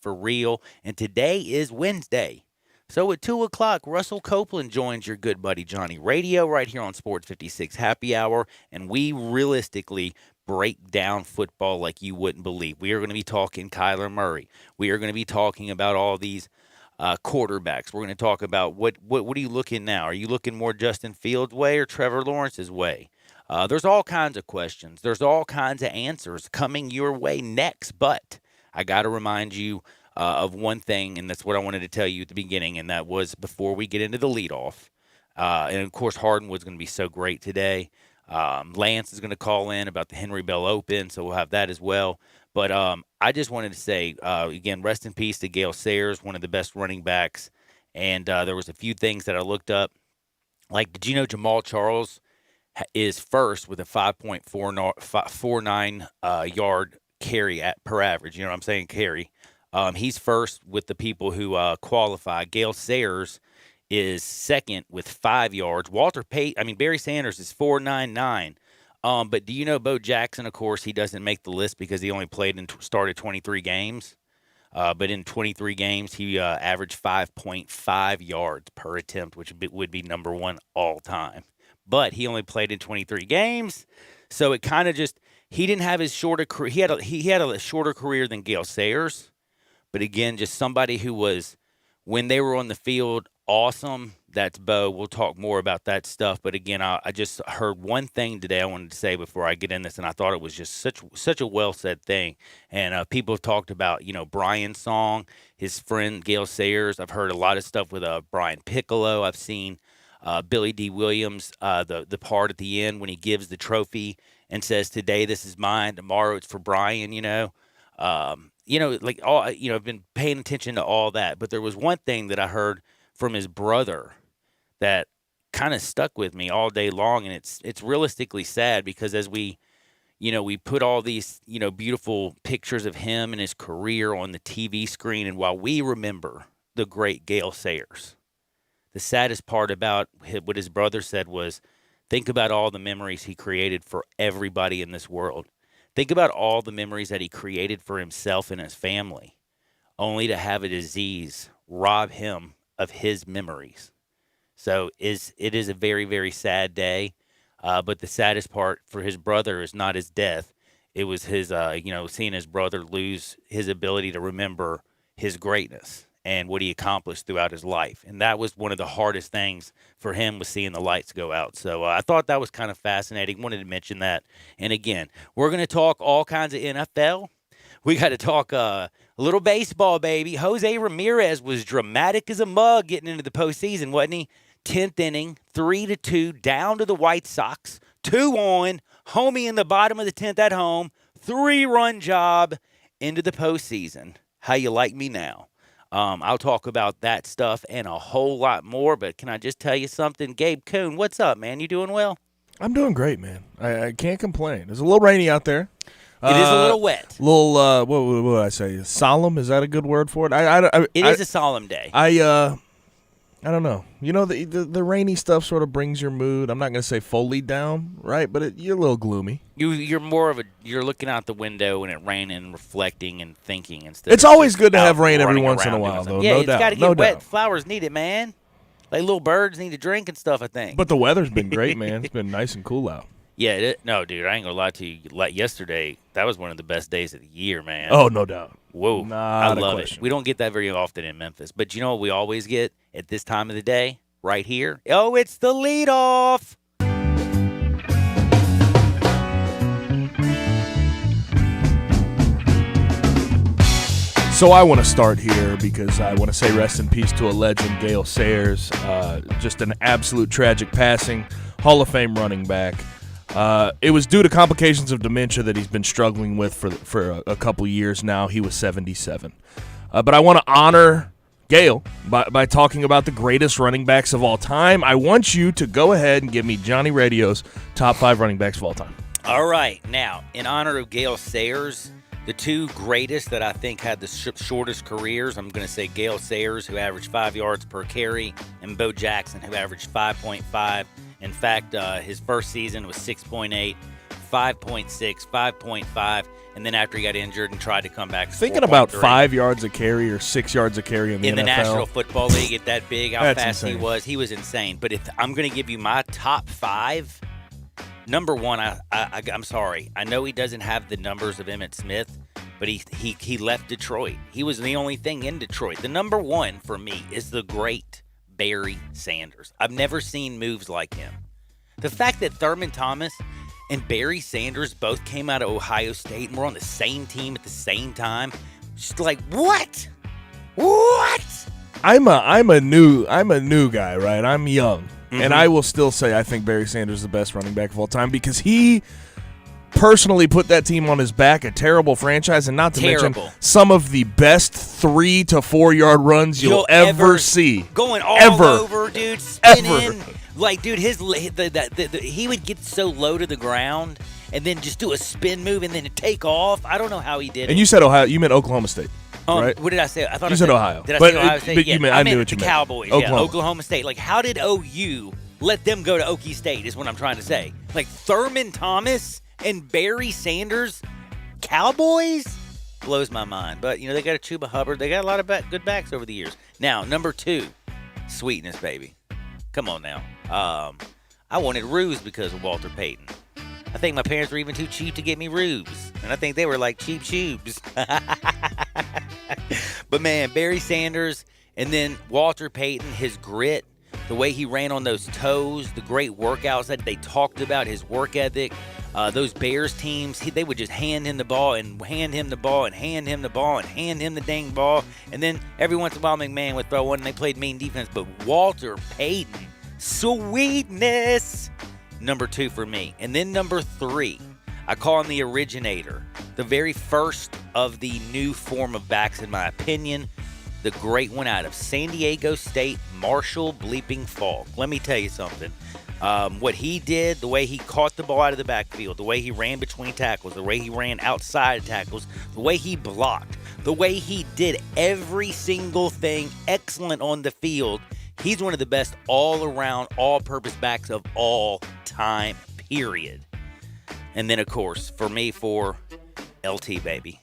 for real. And today is Wednesday. So at 2 o'clock, Russell Copeland joins your good buddy Johnny Radio right here on Sports 56 Happy Hour. And we realistically break down football like you wouldn't believe. We are going to be talking Kyler Murray. We are going to be talking about all these quarterbacks. We're going to talk about what are you looking now? Are you looking more Justin Fields' way or Trevor Lawrence's way? There's all kinds of questions. There's all kinds of answers coming your way next. But I got to remind you of one thing, and that's what I wanted to tell you at the beginning, and that was before we get into the leadoff. And, of course, Hardwood's going to be so great today. Lance is going to call in about the Henry Bell Open, so we'll have that as well. But I just wanted to say, again, rest in peace to Gale Sayers, one of the best running backs. And there was a few things that I looked up. Like, did you know Jamal Charles is first with a 5.49 yard carry per average? You know what I'm saying? Carry. He's first with the people who qualify. Gale Sayers is second with 5 yards. Barry Sanders is 4.99. But do you know Bo Jackson, of course, he doesn't make the list because he only played and started 23 games. But in 23 games, he averaged 5.5 yards per attempt, which would be number one all time. But he only played in 23 games, so it kind of just he didn't have his shorter career. He had a shorter career than Gale Sayers. But again, just somebody who was, when they were on the field, awesome. That's Bo. We'll talk more about that stuff. But again, I just heard one thing today I wanted to say before I get in this, and I thought it was just such a well-said thing. And people have talked about, Brian's song, his friend Gale Sayers. I've heard a lot of stuff with Brian Piccolo. I've seen Billy D. Williams, the part at the end when he gives the trophy and says, "Today this is mine, tomorrow it's for Brian," I've been paying attention to all that. But there was one thing that I heard from his brother that kind of stuck with me all day long, and it's realistically sad because as we put all these, beautiful pictures of him and his career on the TV screen, and while we remember the great Gale Sayers, the saddest part about what his brother said was, think about all the memories he created for everybody in this world. Think about all the memories that he created for himself and his family, only to have a disease rob him of his memories. So it is a very, very sad day. But the saddest part for his brother is not his death. It was his, seeing his brother lose his ability to remember his greatness and what he accomplished throughout his life. And that was one of the hardest things for him, was seeing the lights go out. So I thought that was kind of fascinating. Wanted to mention that. And again, we're going to talk all kinds of NFL. We got to talk a little baseball, baby. Jose Ramirez was dramatic as a mug getting into the postseason, wasn't he? 10th inning, 3-2, down to the White Sox. 2 on, homie in the bottom of the 10th at home. 3-run job into the postseason. How you like me now? I'll talk about that stuff and a whole lot more, but can I just tell you something? Gabe Kuhn, what's up, man? You doing well? I'm doing great, man. I can't complain. It's a little rainy out there. It is a little wet. What would I say? Solemn? Is that a good word for it? It is a solemn day. I don't know. The rainy stuff sort of brings your mood. I'm not going to say fully down, right? But you're a little gloomy. You're looking out the window and it raining and reflecting and thinking instead. It's always good to have rain every once in a while, though. Yeah, no it's doubt. got to get no wet. doubt. Flowers need it, man. Like little birds need to drink and stuff, I think. But the weather's been great, man. It's been nice and cool out. Yeah, no, dude, I ain't gonna lie to you. Like yesterday, that was one of the best days of the year, man. Oh, no doubt. Whoa, I love question. it. We don't get that very often in Memphis, but you know what we always get at this time of the day, right here? Oh, it's the leadoff. So I want to start here because I want to say rest in peace to a legend, Gale Sayers. Just an absolute tragic passing, Hall of Fame running back. It was due to complications of dementia that he's been struggling with for a couple years now. He was 77. But I want to honor Gale by talking about the greatest running backs of all time. I want you to go ahead and give me Johnny Radio's top 5 running backs of all time. All right. Now, in honor of Gale Sayers, the two greatest that I think had the shortest careers, I'm going to say Gale Sayers, who averaged 5 yards per carry, and Bo Jackson, who averaged 5.5. In fact, his first season was 6.8, 5.6, 5.5, and then after he got injured and tried to come back. Thinking about 4.3. 5 yards a carry or 6 yards a carry in the NFL. National Football League at that big, how That's fast insane. he was insane. But if I'm going to give you my top 5, number 1, I'm sorry. I know he doesn't have the numbers of Emmitt Smith, but he left Detroit. He was the only thing in Detroit. The number 1 for me is the great Barry Sanders. I've never seen moves like him. The fact that Thurman Thomas and Barry Sanders both came out of Ohio State and were on the same team at the same time, just like, what? What? I'm a new guy, right? I'm young, and I will still say I think Barry Sanders is the best running back of all time because he personally put that team on his back, a terrible franchise, and not to mention some of the best 3 to 4 yard runs you'll ever see. Going all Ever. over, dude, spinning. Ever. Like, dude, he would get so low to the ground and then just do a spin move and then take off. I don't know how he did it. And you said Ohio, you meant Oklahoma State, right? What did I say? I thought You I said Ohio. Did I But say Ohio State? but you Yeah, meant- I knew what the you meant. Cowboys. Oklahoma. Yeah, Oklahoma State. Like, how did OU let them go to Okie State is what I'm trying to say. Like, Thurman Thomas and Barry Sanders, Cowboys? Blows my mind. But, they got a Chuba Hubbard. They got a lot of good backs over the years. Now, number 2, sweetness, baby. Come on now. I wanted Ruse because of Walter Payton. I think my parents were even too cheap to get me Rubes. And I think they were like cheap shoes. But, man, Barry Sanders and then Walter Payton, his grit, the way he ran on those toes, the great workouts that they talked about, his work ethic, those Bears teams, they would just hand him the ball and hand him the ball and hand him the ball and hand him the dang ball. And then every once in a while, McMahon would throw one and they played mean defense. But Walter Payton, sweetness, number 2 for me. And then number 3, I call him the originator, the very first of the new form of backs, in my opinion. The great one out of San Diego State, Marshall Bleeping Faulk. Let me tell you something. What he did, the way he caught the ball out of the backfield, the way he ran between tackles, the way he ran outside of tackles, the way he blocked, the way he did every single thing excellent on the field. He's one of the best all-around, all-purpose backs of all time, period. And then, of course, for me, for LT, baby.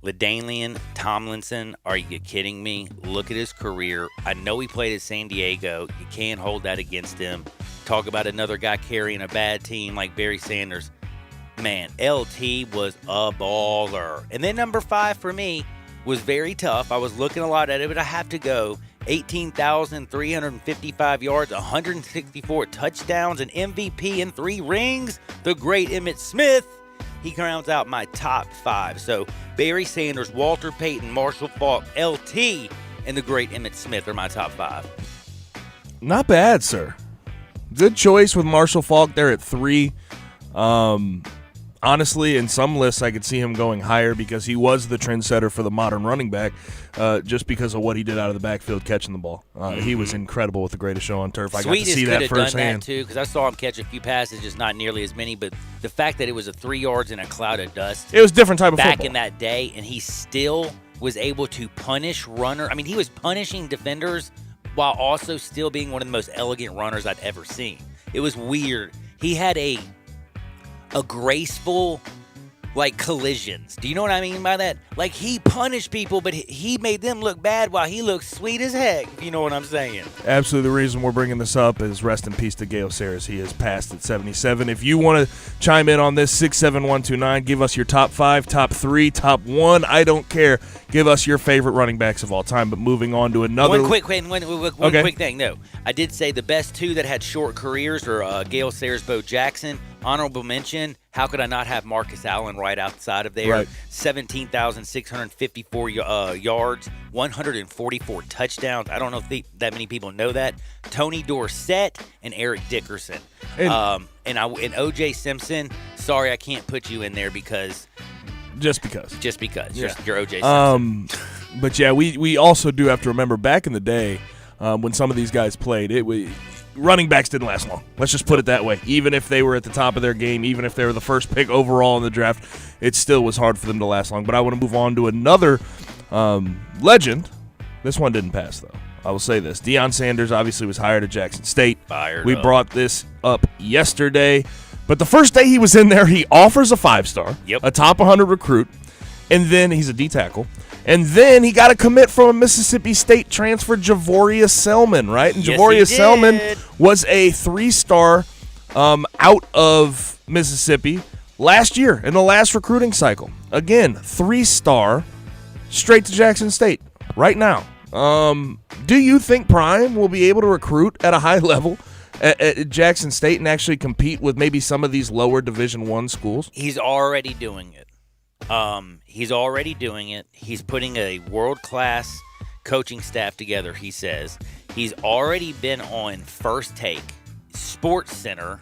LaDainian Tomlinson, are you kidding me? Look at his career. I know he played at San Diego. You can't hold that against him. Talk about another guy carrying a bad team like Barry Sanders. Man, LT was a baller. And then number 5 for me was very tough. I was looking a lot at it, but I have to go. 18,355 yards, 164 touchdowns, an MVP and 3 rings. The great Emmitt Smith. He rounds out my top 5. So Barry Sanders, Walter Payton, Marshall Faulk, LT, and the great Emmitt Smith are my top 5. Not bad, sir. Good choice with Marshall Faulk there at 3. Honestly, in some lists, I could see him going higher because he was the trendsetter for the modern running back, just because of what he did out of the backfield catching the ball. He was incredible with the greatest show on turf. I got to see that could have firsthand. done that too, because I saw him catch a few passes, just not nearly as many. But the fact that it was a 3 yards in a cloud of dust, It was a different type of back football. in that day, and he still was able to punish runner. I mean, he was punishing defenders while also still being one of the most elegant runners I'd ever seen. It was weird. He had a graceful, like, collisions. Do you know what I mean by that? Like, he punished people, but he made them look bad while he looked sweet as heck. If you know what I'm saying. Absolutely. The reason we're bringing this up is rest in peace to Gale Sayers. He has passed at 77. If you want to chime in on this, 67129, give us your top 5, top 3, top 1. I don't care. Give us your favorite running backs of all time. But moving on to another. One quick thing. No, I did say the best 2 that had short careers are Gale Sayers, Bo Jackson. Honorable mention, how could I not have Marcus Allen right outside of there? Right. 17,654 yards, 144 touchdowns. I don't know if that many people know that. Tony Dorsett and Eric Dickerson. And O.J. Simpson, sorry I can't put you in there because. Just because. Yeah. You're O.J. Simpson. But, yeah, we also do have to remember back in the day when some of these guys played, running backs didn't last long. Let's just put it that way. Even if they were at the top of their game, even if they were the first pick overall in the draft, it still was hard for them to last long. But I want to move on to another legend. This one didn't pass, though. I will say this. Deion Sanders obviously was hired at Jackson State. Fired We up. brought this up yesterday. But But the first day he was in there, he offers a 5-star, Yep. a top 100 recruit, and then he's a D-tackle. And then he got a commit from a Mississippi State transfer, Javoria Selman, right? And Yes, Javoria he Selman did. was a 3-star out of Mississippi last year in the last recruiting cycle. Again, 3-star straight to Jackson State right now. Do you think Prime will be able to recruit at a high level at Jackson State and actually compete with maybe some of these lower Division I schools? He's already doing it. He's putting a world-class coaching staff together, he says. He's already been on First Take, Sports Center,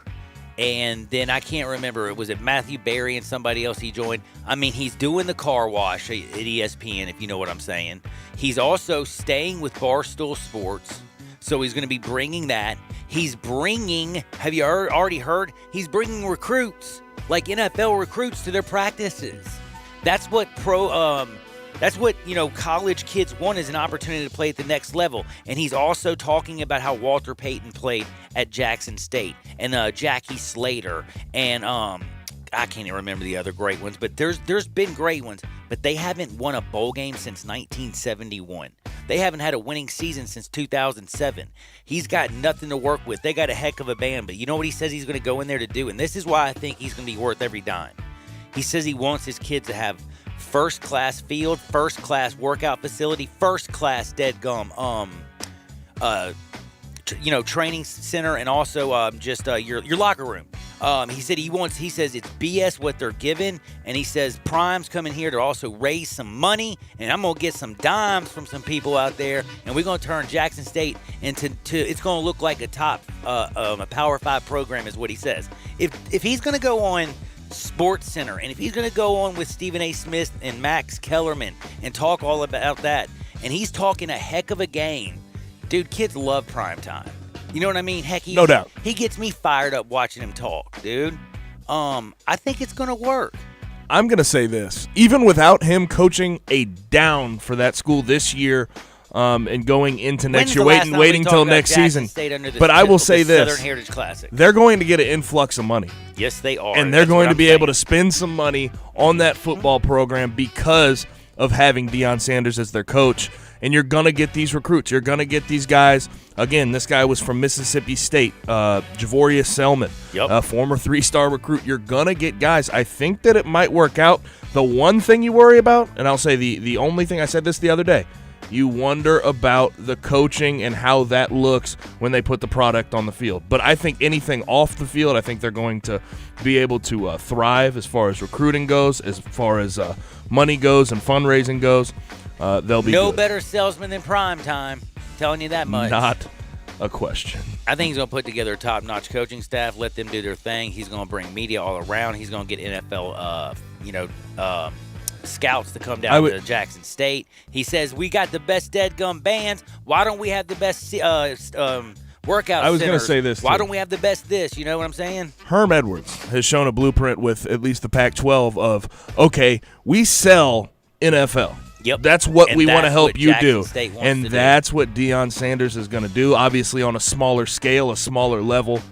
and then I can't remember, was it Matthew Berry and somebody else he joined? I mean, he's doing the car wash at ESPN, if you know what I'm saying. He's also staying with Barstool Sports, so he's going to be bringing that. He's bringing, have you already heard? He's bringing recruits, like NFL recruits, to their practices. That's what college kids want, is an opportunity to play at the next level. And he's also talking about how Walter Payton played at Jackson State, and Jackie Slater, and I can't even remember the other great ones, but there's been great ones, but they haven't won a bowl game since 1971. They haven't had a winning season since 2007. He's got nothing to work with. They got a heck of a band, but you know what he says he's going to go in there to do? And this is why I think he's going to be worth every dime. He says he wants his kids to have first-class field, first-class workout facility, first-class training center, and also your locker room. He says it's BS what they're giving, and he says Prime's coming here to also raise some money, and I'm going to get some dimes from some people out there, and we're going to turn Jackson State into it's going to look like a top a Power 5 program, is what he says. If he's going to go on Sports Center, and if he's going to go on with Stephen A. Smith and Max Kellerman and talk all about that, and he's talking a heck of a game, dude, kids love primetime. You know what I mean? Heck, No doubt. He gets me fired up watching him talk, dude. I think it's going to work. I'm going to say this. Even without him coaching a down for that school this year and going into next year, waiting till next season. But I will say this. Southern Heritage Classic. They're going to get an influx of money. Yes, they are. And they're going to be able to spend some money on that football program because of having Deion Sanders as their coach. And you're going to get these recruits. You're going to get these guys. Again, this guy was from Mississippi State, Javoria Selman, a former 3-star recruit. You're going to get guys. I think that it might work out. The one thing you worry about, and I'll say the only thing, I said this the other day, you wonder about the coaching and how that looks when they put the product on the field. But I think anything off the field, I think they're going to be able to thrive as far as recruiting goes, as far as money goes and fundraising goes. They'll be no good. better salesman than Primetime. Telling you that much. Not a question. I think he's going to put together a top-notch coaching staff, let them do their thing. He's going to bring media all around. He's going to get NFL, scouts to come down to Jackson State. He says, we got the best dead-gum bands. Why don't we have the best workout I was going to centers? say this, Why too. don't we have the best this? You know what I'm saying? Herm Edwards has shown a blueprint with at least the Pac-12 of, okay, we sell NFL. Yep. That's what we want to that's help what you Jackson do. State wants And to that's what Deion Sanders is going to do, obviously on a smaller scale, a smaller level.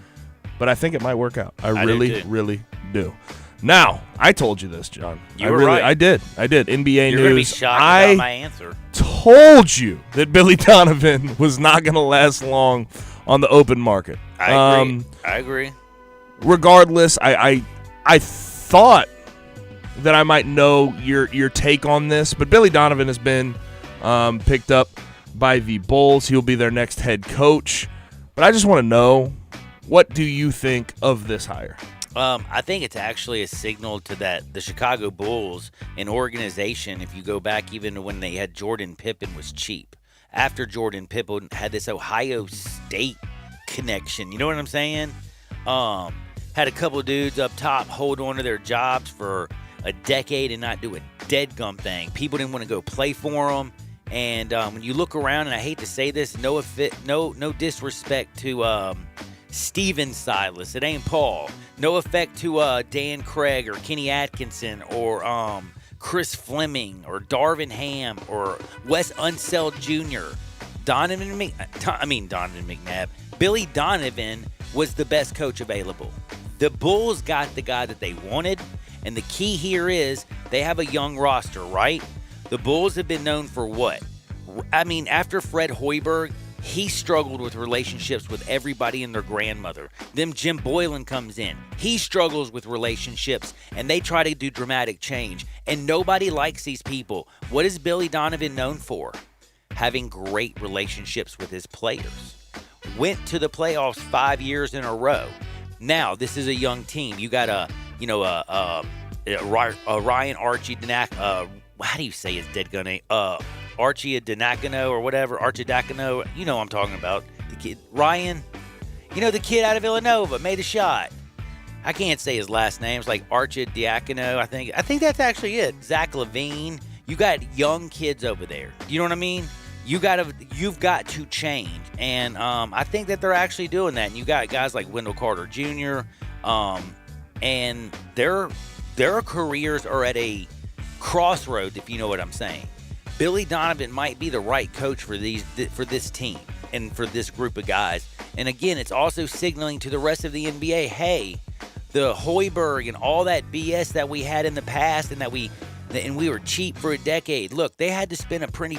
But I think it might work out. I really, really do. Now, I told you this, John. You were right. I did. NBA You're news. going to be shocked about my answer. Told you that Billy Donovan was not going to last long on the open market. I agree. Regardless, I thought that I might know your take on this, but Billy Donovan has been picked up by the Bulls. He'll be their next head coach. But I just want to know, what do you think of this hire? I think it's actually a signal to the Chicago Bulls, an organization, if you go back even to when they had Jordan Pippen was cheap. After Jordan Pippen had this Ohio State connection, you know what I'm saying? Had a couple dudes up top hold on to their jobs for a decade and not do a dead gum thing. People didn't want to go play for them. And when you look around, and I hate to say this, no disrespect to Steven Silas. It ain't Paul. No effect to Dan Craig or Kenny Atkinson or Chris Fleming or Darvin Ham or Wes Unseld Jr. Donovan McNabb. Billy Donovan was the best coach available. The Bulls got the guy that they wanted, and the key here is they have a young roster, right? The Bulls have been known for what? I mean, after Fred Hoiberg, he struggled with relationships with everybody and their grandmother. Then Jim Boylan comes in. He struggles with relationships, and they try to do dramatic change. And nobody likes these people. What is Billy Donovan known for? Having great relationships with his players. Went to the playoffs 5 years in a row. Now, this is a young team. You got Ryan Archie Danak. How do you say his dead gun name? Archie Danacano or whatever. Archidacano. You know what I'm talking about. The kid. Ryan. You know, the kid out of Villanova made a shot. I can't say his last name. It's like Archidiacono, I think. I think that's actually it. Zach LaVine. You got young kids over there. You know what I mean? You've got to change. And I think that they're actually doing that. And you got guys like Wendell Carter Jr. And their careers are at a crossroads, if you know what I'm saying. Billy Donovan might be the right coach for this team and for this group of guys. And again, it's also signaling to the rest of the NBA, hey, the Hoiberg and all that BS that we had in the past and we were cheap for a decade. Look, they had to spend a pretty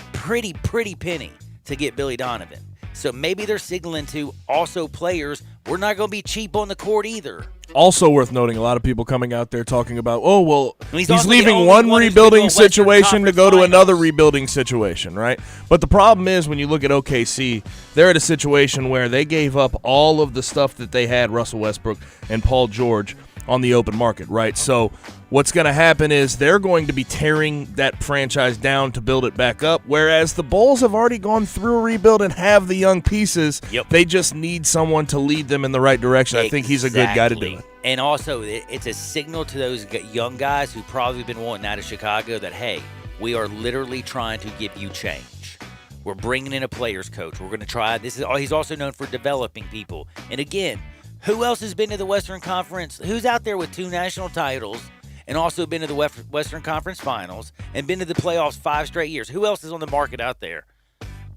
penny to get Billy Donovan. So maybe they're signaling to also players, we're not going to be cheap on the court either. Also worth noting, a lot of people coming out there talking about, oh, well, he's leaving one rebuilding situation to go to another rebuilding situation, right? But the problem is when you look at OKC, they're at a situation where they gave up all of the stuff that they had, Russell Westbrook and Paul George, on the open market, right? So what's going to happen is they're going to be tearing that franchise down to build it back up, whereas the Bulls have already gone through a rebuild and have the young pieces. Yep. They just need someone to lead them in the right direction. Exactly. I think he's a good guy to do it. And also, it's a signal to those young guys who probably been wanting out of Chicago that, hey, we are literally trying to give you change. We're bringing in a players coach. We're going to try. He's also known for developing people. And again, who else has been to the Western Conference? Who's out there with 2 national titles and also been to the Western Conference Finals and been to the playoffs 5 straight years? Who else is on the market out there?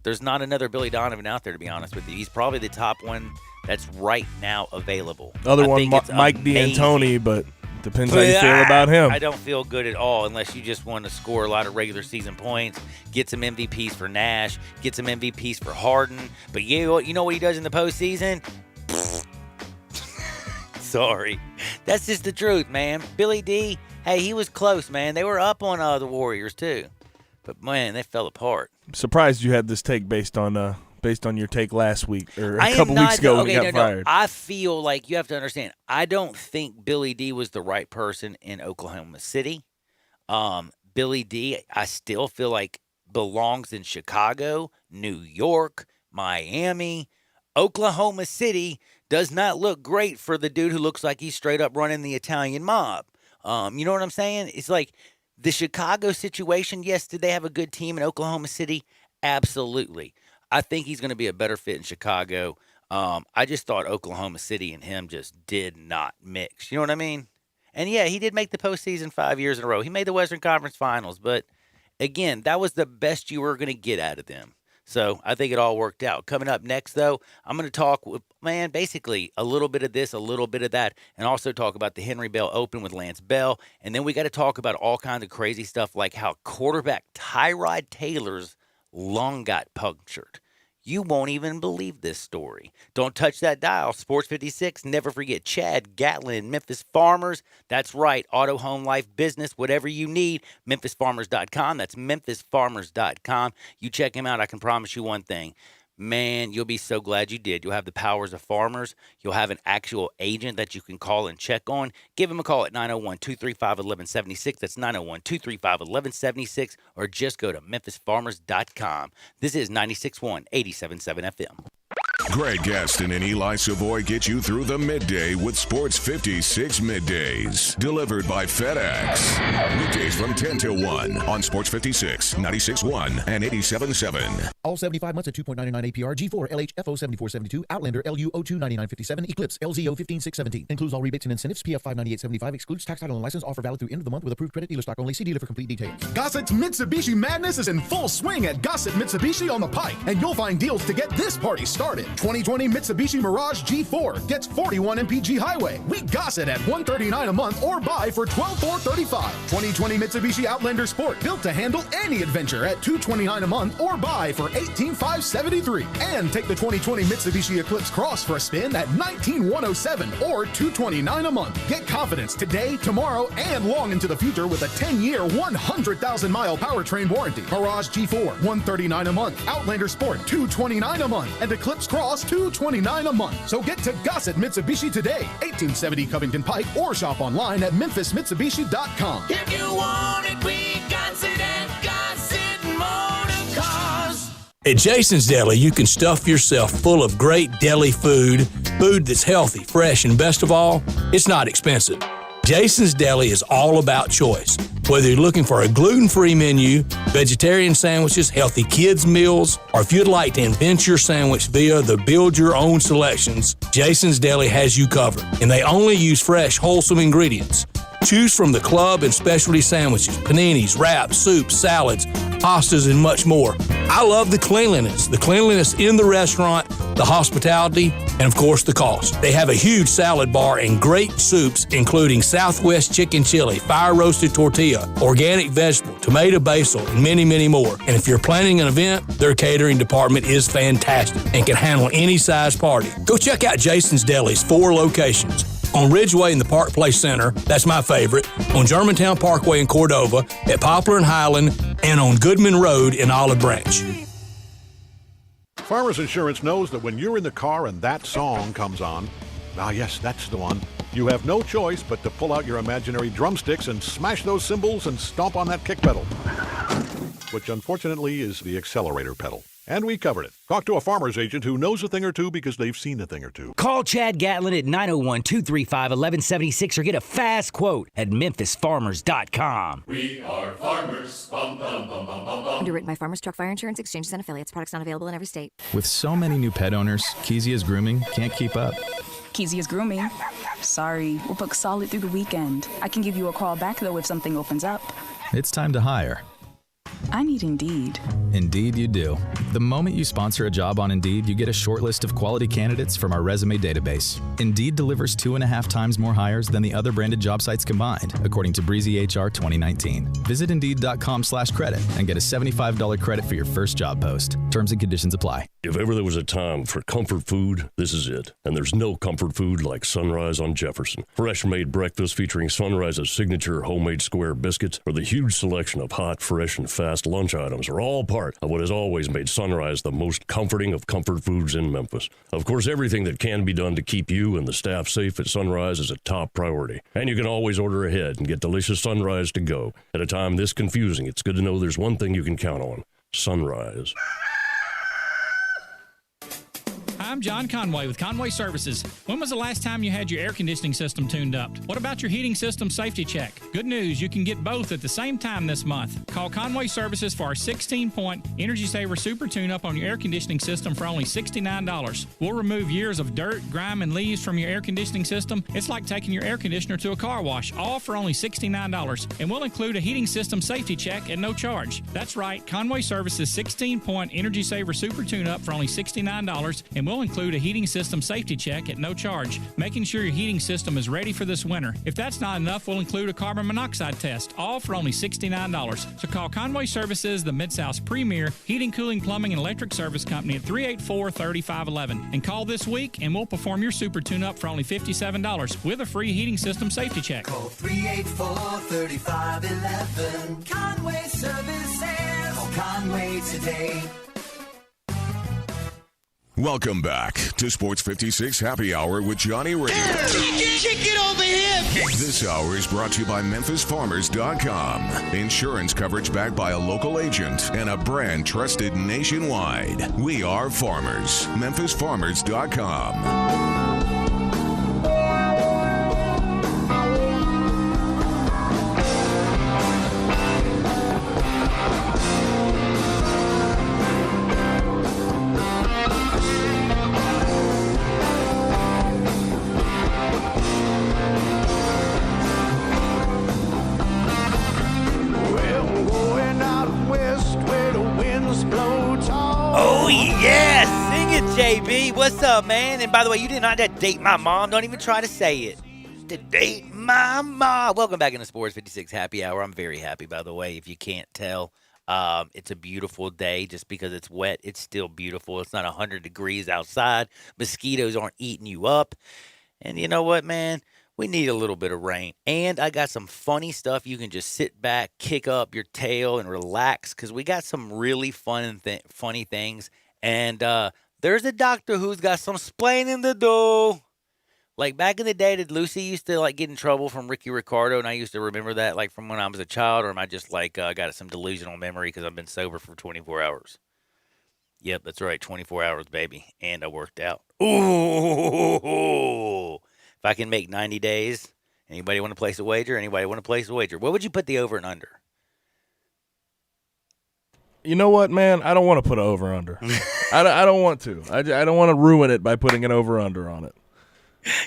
There's not another Billy Donovan out there, to be honest with you. He's probably the top one that's right now available. Other one, Mike D'Antoni, but depends how you feel about him. I don't feel good at all unless you just want to score a lot of regular season points, get some MVPs for Nash, get some MVPs for Harden. But you know what he does in the postseason? Sorry. That's just the truth, man. Billy D, hey, he was close, man. They were up on the Warriors, too. But, man, they fell apart. I'm surprised you had this take based on your take last week or a couple weeks ago when he got fired. I feel like you have to understand, I don't think Billy D was the right person in Oklahoma City. Billy D, I still feel like belongs in Chicago, New York, Miami, Oklahoma City. Does not look great for the dude who looks like he's straight up running the Italian mob. You know what I'm saying? It's like the Chicago situation. Yes, did they have a good team in Oklahoma City? Absolutely. I think he's going to be a better fit in Chicago. I just thought Oklahoma City and him just did not mix. You know what I mean? And, yeah, he did make the postseason 5 years in a row. He made the Western Conference Finals. But, again, that was the best you were going to get out of them. So I think it all worked out. Coming up next, though, I'm going to talk with, basically a little bit of this, a little bit of that, and also talk about the Henry Bell Open with Lance Bell. And then we got to talk about all kinds of crazy stuff like how quarterback Tyrod Taylor's lung got punctured. You won't even believe this story. Don't touch that dial. Sports 56. Never forget Chad Gatlin, Memphis Farmers. That's right. Auto, home, life, business, whatever you need. MemphisFarmers.com. That's MemphisFarmers.com. You check him out. I can promise you one thing. Man, you'll be so glad you did. You'll have the powers of farmers. You'll have an actual agent that you can call and check on. Give him a call at 901-235-1176. That's 901-235-1176. Or just go to MemphisFarmers.com. This is 96.1, 87.7 FM. Greg Gaston and Eli Savoy get you through the midday with Sports 56 Middays. Delivered by FedEx. Weekdays from 10 till 1 on Sports 56, 96.1 and 87.7. All 75 months at 2.99 APR. G4, LHFO 7472. Outlander, LU02 9957. Eclipse, LZO 15617. Includes all rebates and incentives. PF 59875. Excludes tax, title, and license. Offer valid through end of the month with approved credit. Dealer stock only. See dealer for complete details. Gossett's Mitsubishi Madness is in full swing at Gossett Mitsubishi on the Pike, and you'll find deals to get this party started. 2020 Mitsubishi Mirage G4 gets 41 mpg highway. We got it at $139 a month or buy for $12,435. 2020 Mitsubishi Outlander Sport built to handle any adventure at $229 a month or buy for $18,573. And take the 2020 Mitsubishi Eclipse Cross for a spin at $19,107 or $229 a month. Get confidence today, tomorrow, and long into the future with a 10-year, 100,000-mile powertrain warranty. Mirage G4, $139 a month. Outlander Sport, $229 a month. And Eclipse Cross, $229 a month. So get to Gossett Mitsubishi today, 1870 Covington Pike, or shop online at memphismitsubishi.com. If you want it, we got it at Gossett Motor Cars. At Jason's Deli, you can stuff yourself full of great deli food that's healthy, fresh, and best of all, it's not expensive. Jason's Deli is all about choice. Whether you're looking for a gluten-free menu, vegetarian sandwiches, healthy kids' meals, or if you'd like to invent your sandwich via the build-your-own selections, Jason's Deli has you covered. And they only use fresh, wholesome ingredients. Choose from the club and specialty sandwiches, paninis, wraps, soups, salads, pastas, and much more. I love the cleanliness in the restaurant, the hospitality, and of course the cost. They have a huge salad bar and great soups, including Southwest chicken chili, fire roasted tortilla, organic vegetable, tomato basil, and many, many more. And if you're planning an event, their catering department is fantastic and can handle any size party. Go check out Jason's Deli's 4 locations. On Ridgeway in the Park Place Center, that's my favorite, on Germantown Parkway in Cordova, at Poplar and Highland, and on Goodman Road in Olive Branch. Farmers Insurance knows that when you're in the car and that song comes on, yes, that's the one, you have no choice but to pull out your imaginary drumsticks and smash those cymbals and stomp on that kick pedal, which unfortunately is the accelerator pedal. And we covered it. Talk to a farmer's agent who knows a thing or two because they've seen a thing or two. Call Chad Gatlin at 901-235-1176 or get a fast quote at memphisfarmers.com. We are farmers. Bum, bum, bum, bum, bum, bum. Underwritten by Farmers Truck Fire Insurance Exchanges and Affiliates. Products not available in every state. With so many new pet owners, Kezia's Grooming can't keep up. Kezia's Grooming? Sorry, we're booked solid through the weekend. I can give you a call back, though, if something opens up. It's time to hire. I need Indeed. Indeed you do. The moment you sponsor a job on Indeed, you get a short list of quality candidates from our resume database. Indeed delivers 2.5 times more hires than the other branded job sites combined, according to Breezy HR 2019. Visit Indeed.com/credit and get a $75 credit for your first job post. Terms and conditions apply. If ever there was a time for comfort food, this is it. And there's no comfort food like Sunrise on Jefferson. Fresh-made breakfast featuring Sunrise's signature homemade square biscuits or the huge selection of hot, fresh, and fast lunch items are all part of what has always made Sunrise the most comforting of comfort foods in Memphis. Of course, everything that can be done to keep you and the staff safe at Sunrise is a top priority. And you can always order ahead and get delicious Sunrise to go. At a time this confusing, it's good to know there's one thing you can count on: Sunrise. I'm John Conway with Conway Services. When was the last time you had your air conditioning system tuned up? What about your heating system safety check? Good news, you can get both at the same time this month. Call Conway Services for our 16-point Energy Saver Super Tune-Up on your air conditioning system for only $69. We'll remove years of dirt, grime, and leaves from your air conditioning system. It's like taking your air conditioner to a car wash, all for only $69. And we'll include a heating system safety check at no charge. That's right, Conway Services 16-point Energy Saver Super Tune-Up for only $69, and we'll include a heating system safety check at no charge, making sure your heating system is ready for this winter. If that's not enough, we'll include a carbon monoxide test, all for only $69. So call Conway Services, the Mid-South's premier heating, cooling, plumbing, and electric service company at 384-3511. And call this week, and we'll perform your super tune-up for only $57 with a free heating system safety check. Call 384-3511. Conway Services. Call Conway today. Welcome back to Sports 56 Happy Hour with Johnny Radio. Kick it over here. This hour is brought to you by MemphisFarmers.com. Insurance coverage backed by a local agent and a brand trusted nationwide. We are farmers. MemphisFarmers.com. Oh, yeah. Sing it, JB. What's up, man? And by the way, you did not have to date my mom. Don't even try to say it. To date my mom. Welcome back into Sports 56 Happy Hour. I'm very happy, by the way, if you can't tell. It's a beautiful day. Just because it's wet, it's still beautiful. It's not 100 degrees outside. Mosquitoes aren't eating you up. And you know what, man? We need a little bit of rain. And I got some funny stuff. You can just sit back, kick up your tail, and relax because we got some really funny things. And there's a doctor who's got some splaining to do. Like back in the day, did Lucy used to like get in trouble from Ricky Ricardo? And I used to remember that like from when I was a child. Or am I just like got some delusional memory because I've been sober for 24 hours? Yep, that's right. 24 hours, baby. And I worked out. Ooh. If I can make 90 days, anybody want to place a wager? Anybody want to place a wager? What would you put the over and under? You know what, man? I don't want to put an over-under. I don't want to. I don't want to ruin it by putting an over-under on it.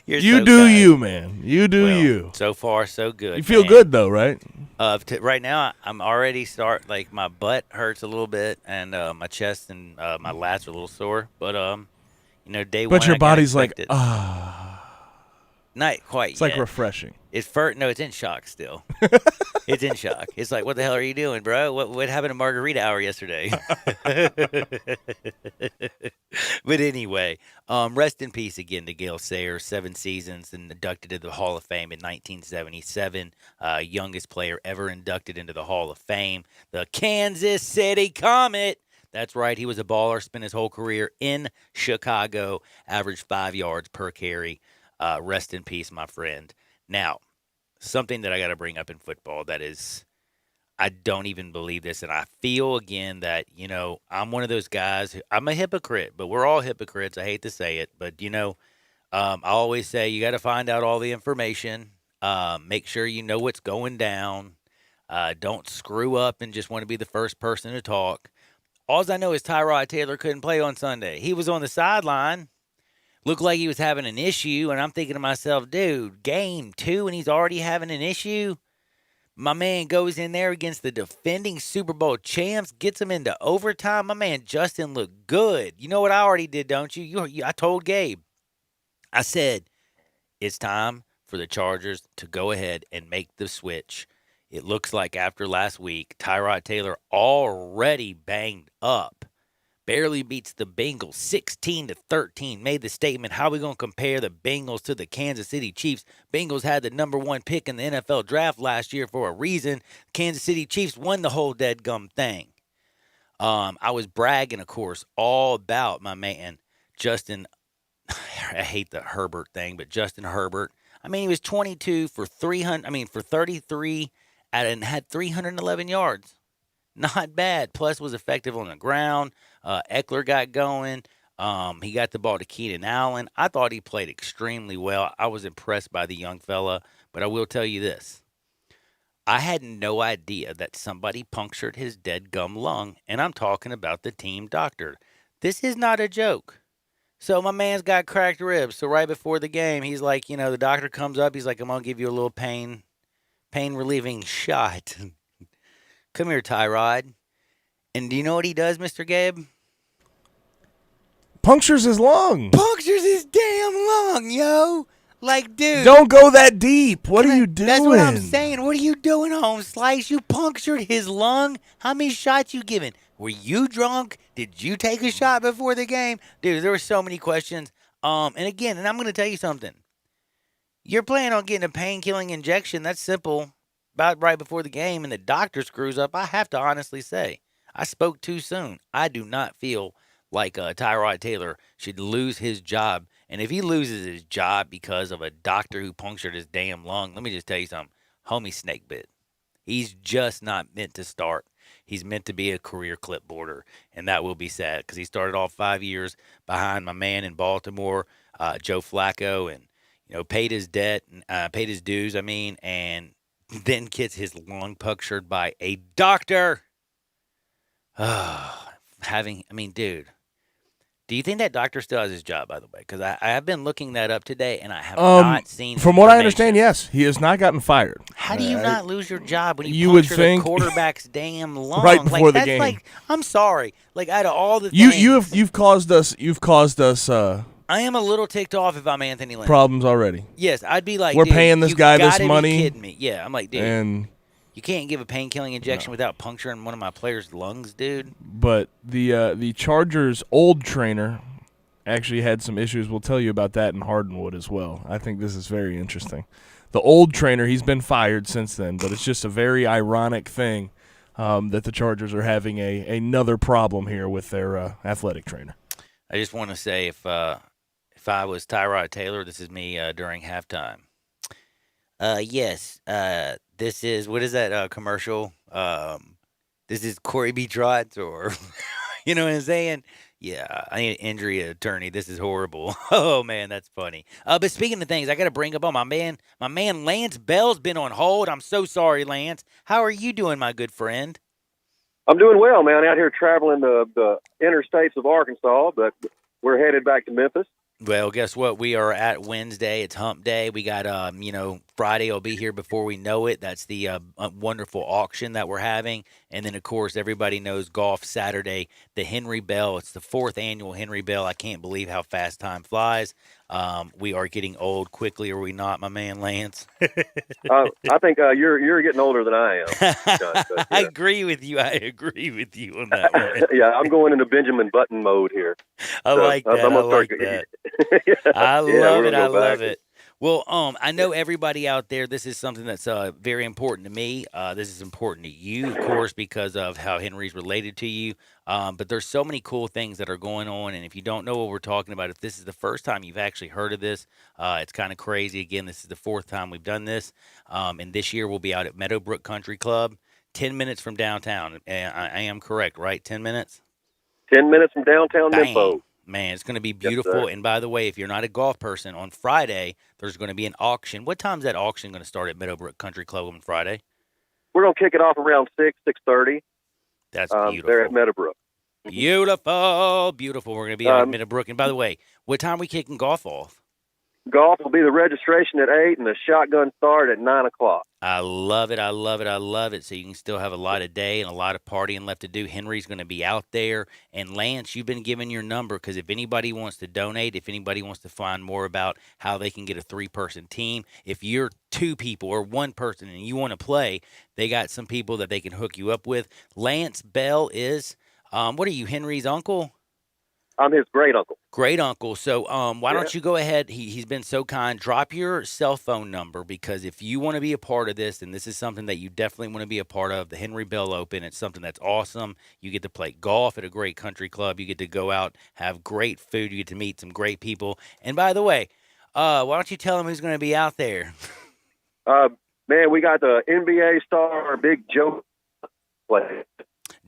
You do you, man. You do you. So far, so good. You feel good, though, right? Right now, I'm already like my butt hurts a little bit, and my chest and my lats are a little sore. But, day one, But your body's like, not quite It's yet. like refreshing. No, it's in shock still. It's in shock. It's like, what the hell are you doing, bro? What happened to Margarita Hour yesterday? But anyway, rest in peace again to Gale Sayers. 7 seasons and inducted into the Hall of Fame in 1977. Youngest player ever inducted into the Hall of Fame. The Kansas City Comet. That's right. He was a baller. Spent his whole career in Chicago. Averaged 5 yards per carry. Rest in peace, my friend. Now, something that I got to bring up in football that is, I don't even believe this, and I feel again that, I'm one of those guys, I'm a hypocrite, but we're all hypocrites. I hate to say it, but, I always say you got to find out all the information, make sure you know what's going down, don't screw up and just want to be the first person to talk. All I know is Tyrod Taylor couldn't play on Sunday. He was on the sideline. Looked like he was having an issue, and I'm thinking to myself, dude, game 2, and he's already having an issue? My man goes in there against the defending Super Bowl champs, gets him into overtime. My man Justin looked good. You know what I already did, don't you? I told Gabe. I said, it's time for the Chargers to go ahead and make the switch. It looks like after last week, Tyrod Taylor already banged up. Barely beats the Bengals 16-13. Made the statement, how are we going to compare the Bengals to the Kansas City Chiefs? Bengals had the number 1 pick in the NFL draft last year for a reason. Kansas City Chiefs won the whole deadgum thing. I was bragging, of course, all about my man, Justin. I hate the Herbert thing, but Justin Herbert. I mean, he was 22 for 33 and had 311 yards. Not bad. Plus was effective on the ground. Eckler got going. He got the ball to Keenan Allen. I thought he played extremely well. I was impressed by the young fella. But I will tell you this. I had no idea that somebody punctured his dead gum lung. And I'm talking about the team doctor. This is not a joke. So my man's got cracked ribs. So right before the game, he's like, the doctor comes up. He's like, I'm going to give you a little pain relieving shot. Come here, Tyrod. And do you know what he does, Mr. Gabe? Punctures his lung. Punctures his damn lung, yo. Like, dude. Don't go that deep. What are you doing? That's what I'm saying. What are you doing, Home Slice? You punctured his lung? How many shots you giving? Were you drunk? Did you take a shot before the game? Dude, there were so many questions. And again, and I'm going to tell you something. You're planning on getting a pain-killing injection. That's simple. About right before the game, and the doctor screws up. I have to honestly say, I spoke too soon. I do not feel like Tyrod Taylor should lose his job. And if he loses his job because of a doctor who punctured his damn lung, let me just tell you something. Homie snake bit. He's just not meant to start. He's meant to be a career clipboarder, and that will be sad because he started off 5 years behind my man in Baltimore, Joe Flacco, and paid his debt, paid his dues. And then gets his lung punctured by a doctor. Dude, Do you think that doctor still has his job, by the way? Because I have been looking that up today, and I have not seen. From what I understand, yes, he has not gotten fired. How do you not lose your job when you you would puncture think the quarterback's damn lung right before the that's game? Like, I'm sorry. Like, out of all the things, You've caused us I am a little ticked off if I'm Anthony Lynn. problems already. Yes, I'd be like, we're dude, paying this you guy this gotta be money. Kidding me? Yeah, I'm like, dude, and you can't give a pain-killing injection without puncturing one of my players' lungs, dude. But the Chargers' old trainer actually had some issues. We'll tell you about that in Hardenwood as well. I think this is very interesting. The old trainer, he's been fired since then, but it's just a very ironic thing that the Chargers are having another problem here with their athletic trainer. I just want to say, if I was Tyrod Taylor, this is me during halftime. Yes, this is, what is that commercial? This is Corey B. Trotz, or you know what I'm saying? Yeah, I need an injury attorney. This is horrible. Oh man, that's funny. But speaking of things, I got to bring up on my man Lance Bell's been on hold. I'm so sorry, Lance. How are you doing, my good friend? I'm doing well, man. Out here traveling the interstates of Arkansas, but we're headed back to Memphis. Well, guess what? We are at Wednesday. It's hump day. We got, Friday will be here before we know it. That's the wonderful auction that we're having. And then, of course, everybody knows golf Saturday, the Henry Bell. It's the 4th annual Henry Bell. I can't believe how fast time flies. We are getting old quickly, are we not, my man Lance? I think you're getting older than I am. John, but, yeah. I agree with you. I agree with you on that one. Yeah, I'm going into Benjamin Button mode here. I like that. I like that. I love it. I love it. Well, I know everybody out there, this is something that's very important to me. This is important to you, of course, because of how Henry's related to you. But there's so many cool things that are going on. And if you don't know what we're talking about, if this is the first time you've actually heard of this, it's kind of crazy. Again, this is the 4th time we've done this. And this year we'll be out at Meadowbrook Country Club, 10 minutes from downtown. And I am correct, right? 10 minutes? 10 minutes from downtown Memphis. Man, it's going to be beautiful. Yes, and by the way, if you're not a golf person, on Friday, there's going to be an auction. What time's that auction going to start at Meadowbrook Country Club on Friday? We're going to kick it off around 6:30. That's beautiful. There at Meadowbrook. Beautiful. Beautiful. We're going to be at Meadowbrook. And by the way, what time are we kicking golf off? Golf will be the registration at 8 and the shotgun start at 9 o'clock. I love it. I love it. I love it. So you can still have a lot of day and a lot of partying left to do. Henry's going to be out there. And Lance, you've been given your number because if anybody wants to donate, if anybody wants to find more about how they can get a 3-person team, if you're 2 people or 1 person and you want to play, they got some people that they can hook you up with. Lance Bell is, what are you, Henry's uncle? I'm his great uncle. Great uncle. So why don't you go ahead? He's been so kind. Drop your cell phone number because if you want to be a part of this, and this is something that you definitely want to be a part of, the Henry Bell Open, it's something that's awesome. You get to play golf at a great country club. You get to go out, have great food. You get to meet some great people. And by the way, why don't you tell them who's going to be out there? Man, we got the NBA star, Big Joe play.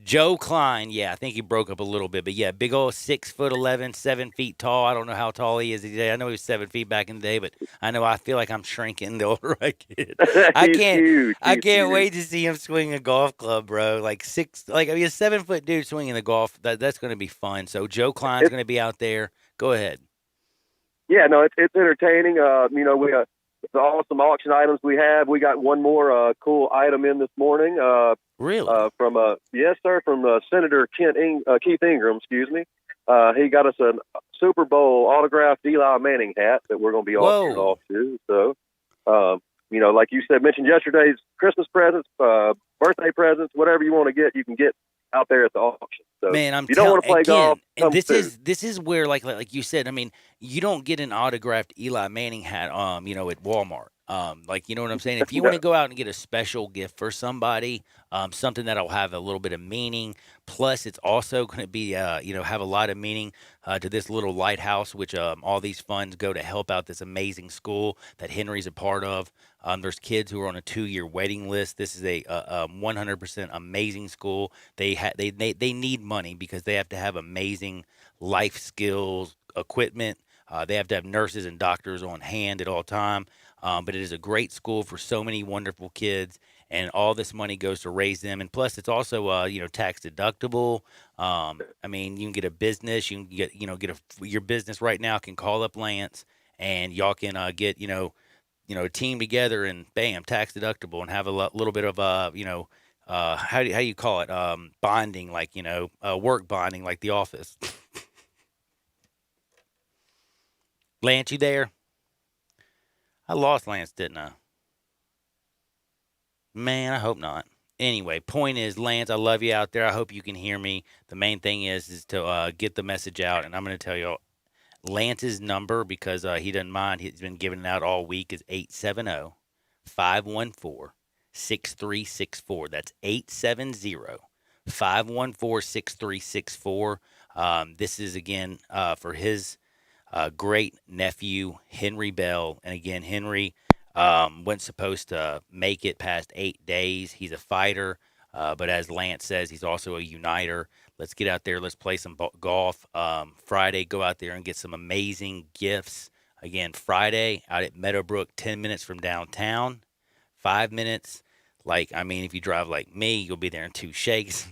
Joe Klein, yeah, I think he broke up a little bit, but yeah, big old 6'11", 7 feet tall. I don't know how tall he is today. I know he was 7 feet back in the day, but I feel like I'm shrinking the older I get. I can't wait to see him swing a golf club, bro. A 7-foot dude swinging the golf. That's going to be fun. So Joe Klein's going to be out there. Go ahead. Yeah, no, it's entertaining. We got the awesome auction items we have. We got one more cool item in this morning. Really? From Senator Keith Ingram, excuse me. He got us a Super Bowl autographed Eli Manning hat that we're going to be auctioning off to. So, like you said, mentioned yesterday's Christmas presents, birthday presents, whatever you want to get, you can get out there at the auction. So man, you don't want to play golf. And this is where like you said, I mean, you don't get an autographed Eli Manning hat at Walmart. You know what I'm saying? If you want to go out and get a special gift for somebody, something that'll have a little bit of meaning, plus it's also going to be, have a lot of meaning to this little lighthouse, which all these funds go to help out this amazing school that Henry's a part of. There's kids who are on a 2-year waiting list. This is a 100% amazing school. They need money because they have to have amazing life skills, equipment. They have to have nurses and doctors on hand at all time. But it is a great school for so many wonderful kids. and all this money goes to raise them. And plus, it's also tax deductible. I mean, you can get a business. You can get your business right now can call up Lance, and y'all can get a team together and bam, tax deductible, and have a little bit of how do you call it, bonding, like work bonding, like The Office. Lance, you there? I lost Lance, didn't I? Man, I hope not. Anyway, point is, Lance, I love you out there. I hope you can hear me. The main thing is to get the message out, and I'm going to tell you Lance's number, because he doesn't mind. He's been giving it out all week, is 870-514-6364. That's 870-514-6364. This is, again, for his great nephew, Henry Bell. And again, Henry wasn't supposed to make it past 8 days. He's a fighter, but as Lance says, he's also a uniter. Let's get out there. Let's play some golf. Friday, go out there and get some amazing gifts. Again, Friday out at Meadowbrook, 10 minutes from downtown, 5 minutes. If you drive like me, you'll be there in 2 shakes.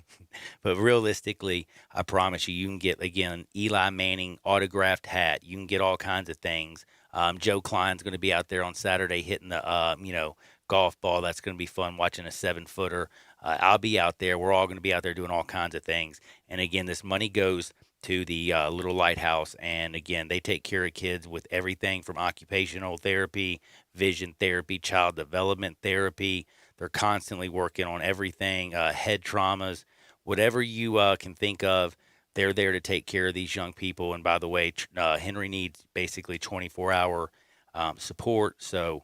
But realistically, I promise you can get, again, Eli Manning autographed hat. You can get all kinds of things. Joe Klein's going to be out there on Saturday hitting the, golf ball. That's going to be fun, watching a 7-footer. I'll be out there. We're all going to be out there doing all kinds of things. And, again, this money goes to the Little Lighthouse. And, again, they take care of kids with everything from occupational therapy, vision therapy, child development therapy. They're constantly working on everything, head traumas. Whatever you can think of, they're there to take care of these young people. And by the way, Henry needs basically 24-hour support. So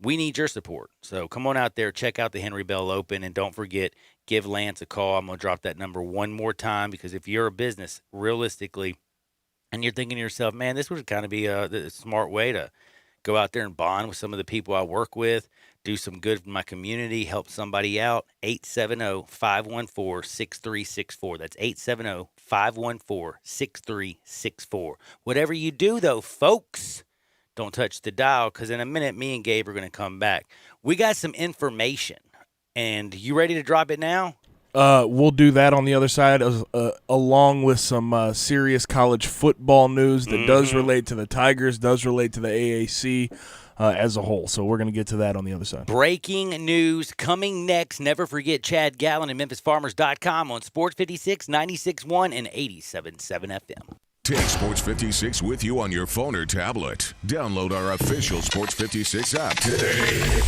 we need your support. So come on out there, check out the Henry Bell Open, and don't forget, give Lance a call. I'm going to drop that number one more time, because if you're a business, realistically, and you're thinking to yourself, man, this would kind of be a smart way to go out there and bond with some of the people I work with, do some good for my community, help somebody out. 870-514-6364. That's 870-514-6364. Whatever you do, though, folks, don't touch the dial, because in a minute, me and Gabe are going to come back. We got some information, and you ready to drop it now? We'll do that on the other side, along with some serious college football news that does relate to the Tigers, does relate to the AAC as a whole. So we're going to get to that on the other side. Breaking news coming next. Never forget Chad Gallen at MemphisFarmers.com on Sports 56, 96.1, and 87.7 FM. Take Sports 56 with you on your phone or tablet. Download our official Sports 56 app today.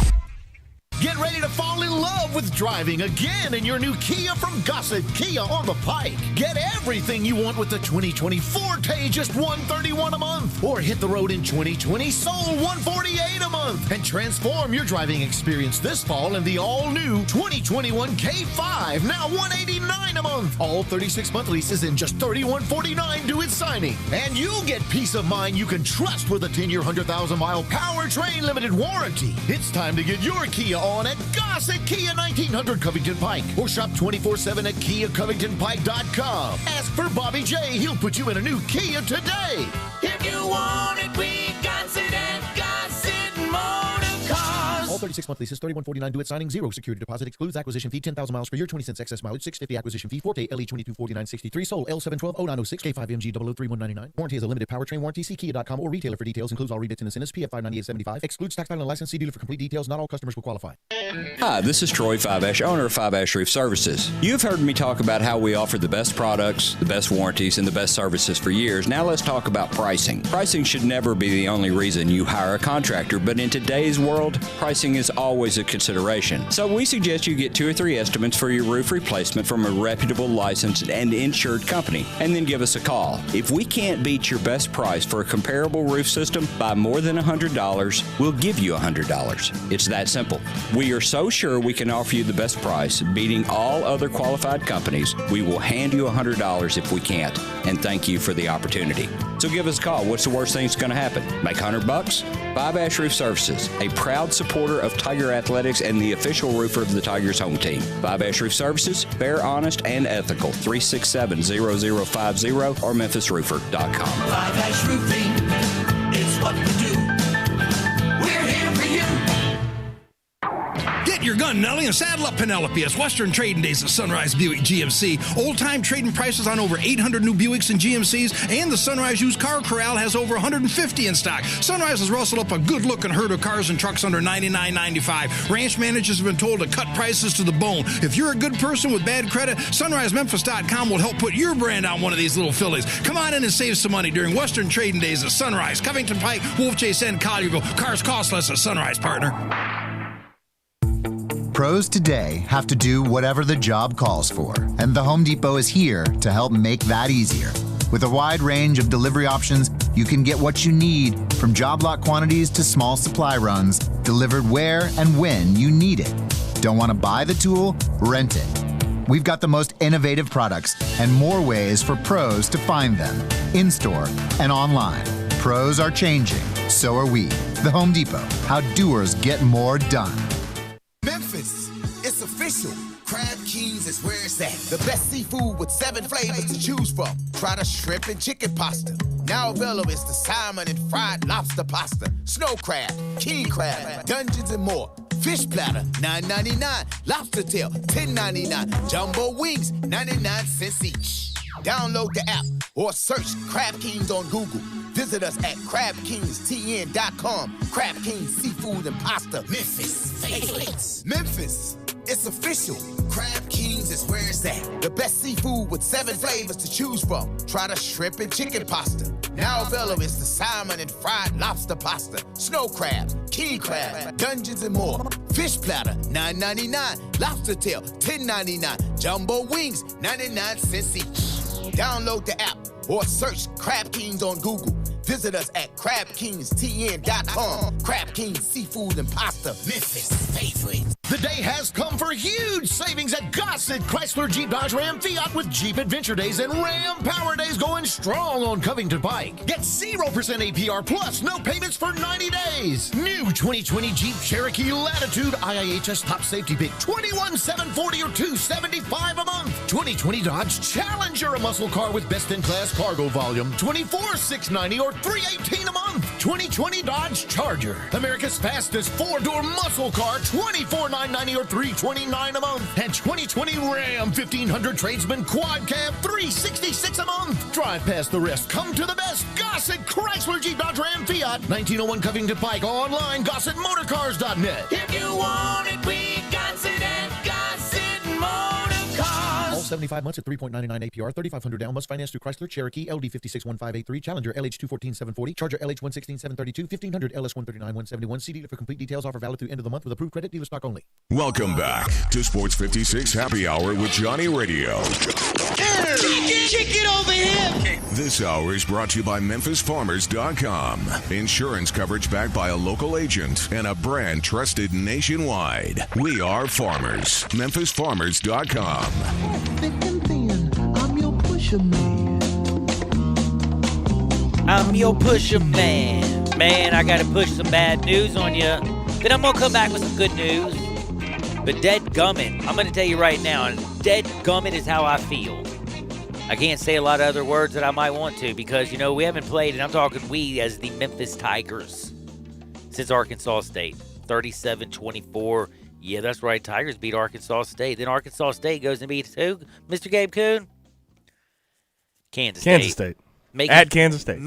Get ready to fall in love with driving again in your new Kia from Gossett Kia on the Pike. Get everything you want with the 2020 Forte, just $131 a month. Or hit the road in 2020 Soul, $148 a month. And transform your driving experience this fall in the all-new 2021 K5, now $189 a month. All 36-month leases in just $3149 due at signing. And you'll get peace of mind you can trust with a 10-year, 100,000-mile powertrain limited warranty. It's time to get your Kia on at Gossett Kia 1900 Covington Pike, or shop 24/7 at KiaCovingtonPike.com. Ask for Bobby J. He'll put you in a new Kia today. If you want it, we got it at Gossett Motor Cars. All 36-month leases, $3149 due at signing, 0 security deposit, excludes acquisition fee, 10,000 miles per year, 20 cents excess mileage, $650 acquisition fee, Forte, LE 2249.63, Soul, L712-0906, K5MG 003-199. Warranty is a limited powertrain warranty. See Kia.com or retailer for details. Includes all rebates and incentives. PF 598.75. Excludes tax title and license. See dealer for complete details. Not all customers will qualify. Hi, this is Troy Fiveash, owner of Fiveash Roof Services. You've heard me talk about how we offer the best products, the best warranties, and the best services for years. Now let's talk about pricing. Pricing should never be the only reason you hire a contractor, but in today's world, pricing is always a consideration. So we suggest you get 2 or 3 estimates for your roof replacement from a reputable, licensed, and insured company, and then give us a call. If we can't beat your best price for a comparable roof system by more than $100, we'll give you $100. It's that simple. We are so sure we can offer you the best price, beating all other qualified companies, we will hand you $100 if we can't, and thank you for the opportunity. So give us a call. What's the worst thing that's going to happen? Make $100? Fiveash Roof Services, a proud supporter of Tiger Athletics and the official roofer of the Tigers home team. Fiveash Roof Services, fair, honest, and ethical. 367-0050 or MemphisRoofer.com. Fiveash Roofing is what we do. We're here for you. Get your gun, Nelly, and saddle up Penelope. It's Western Trading Days at Sunrise Buick GMC. Old-time trading prices on over 800 new Buicks and GMCs, and the Sunrise Used Car Corral has over 150 in stock. Sunrise has rustled up a good-looking herd of cars and trucks under $99.95. Ranch managers have been told to cut prices to the bone. If you're a good person with bad credit, SunriseMemphis.com will help put your brand on one of these little fillies. Come on in and save some money during Western Trading Days at Sunrise, Covington Pike, Wolf Chase, and Collierville. Cars cost less at Sunrise, partner. Pros today have to do whatever the job calls for, and the Home Depot is here to help make that easier. With a wide range of delivery options, you can get what you need, from job lot quantities to small supply runs, delivered where and when you need it. Don't want to buy the tool? Rent it. We've got the most innovative products and more ways for pros to find them, in-store and online. Pros are changing, so are we. The Home Depot, how doers get more done. Memphis, it's official. Crab Kings is where it's at. The best seafood with 7 flavors to choose from. Try the shrimp and chicken pasta. Now available is the salmon and fried lobster pasta. Snow crab, king crab, dungeons and more. Fish platter, $9.99. Lobster tail, $10.99. Jumbo wings, 99 cents each. Download the app or search Crab Kings on Google. Visit us at CrabKingsTN.com. Crab Kings Seafood and Pasta, Memphis favorites. Memphis, it's official. Crab Kings is where it's at. The best seafood with 7 flavors to choose from. Try the shrimp and chicken pasta. Now available is the salmon and fried lobster pasta. Snow crab, king crab, dungeons and more. Fish platter, $9.99. Lobster tail, $10.99. Jumbo wings, 99 cents each. Download the app or search Crab Kings on Google. Visit us at CrabKingsTN.com. Crab Kings Seafood and Pasta, Memphis favorites. The day has come for huge savings at Gossett Chrysler Jeep Dodge Ram Fiat with Jeep Adventure Days and Ram Power Days going strong on Covington Pike. Get 0% APR plus no payments for 90 days. New 2020 Jeep Cherokee Latitude IIHS Top Safety Pick, $21,740 or $275 a month. 2020 Dodge Challenger, a muscle car with best-in-class cargo volume, $24,690 or $318 a month. 2020 Dodge Charger, America's fastest 4-door muscle car, $24,990 or $329 a month. And 2020 Ram 1500 Tradesman Quad Cab, $366 a month. Drive past the rest. Come to the best. Gossett Chrysler Jeep Dodge Ram Fiat, 1901 Covington Pike. Online, GossettMotorCars.net. If you want it, we got it at Gossett Motor Cars. All 75 months at 3.99 APR, 3,500 down. Must finance through Chrysler, Cherokee, LD 561583, Challenger, LH 214,740, Charger, LH 116,732, 1500 LS 139,171. See dealer for complete details. Offer valid through end of the month with approved credit. Dealer stock only. Welcome back to Sports 56 Happy Hour with Johnny Radio. Kick it over here. This hour is brought to you by MemphisFarmers.com. Insurance coverage backed by a local agent and a brand trusted nationwide. We are farmers. MemphisFarmers.com. Thick and thin, I'm your pusher man. I'm your pusher man. Man, I got to push some bad news on you. Then I'm going to come back with some good news. But deadgummit, I'm going to tell you right now, deadgummit is how I feel. I can't say a lot of other words that I might want to because, we haven't played, and I'm talking we as the Memphis Tigers, since Arkansas State. 37-24. Yeah, that's right. Tigers beat Arkansas State. Then Arkansas State goes and beats who? Mr. Gabe Kuhn? Kansas State. At Kansas State.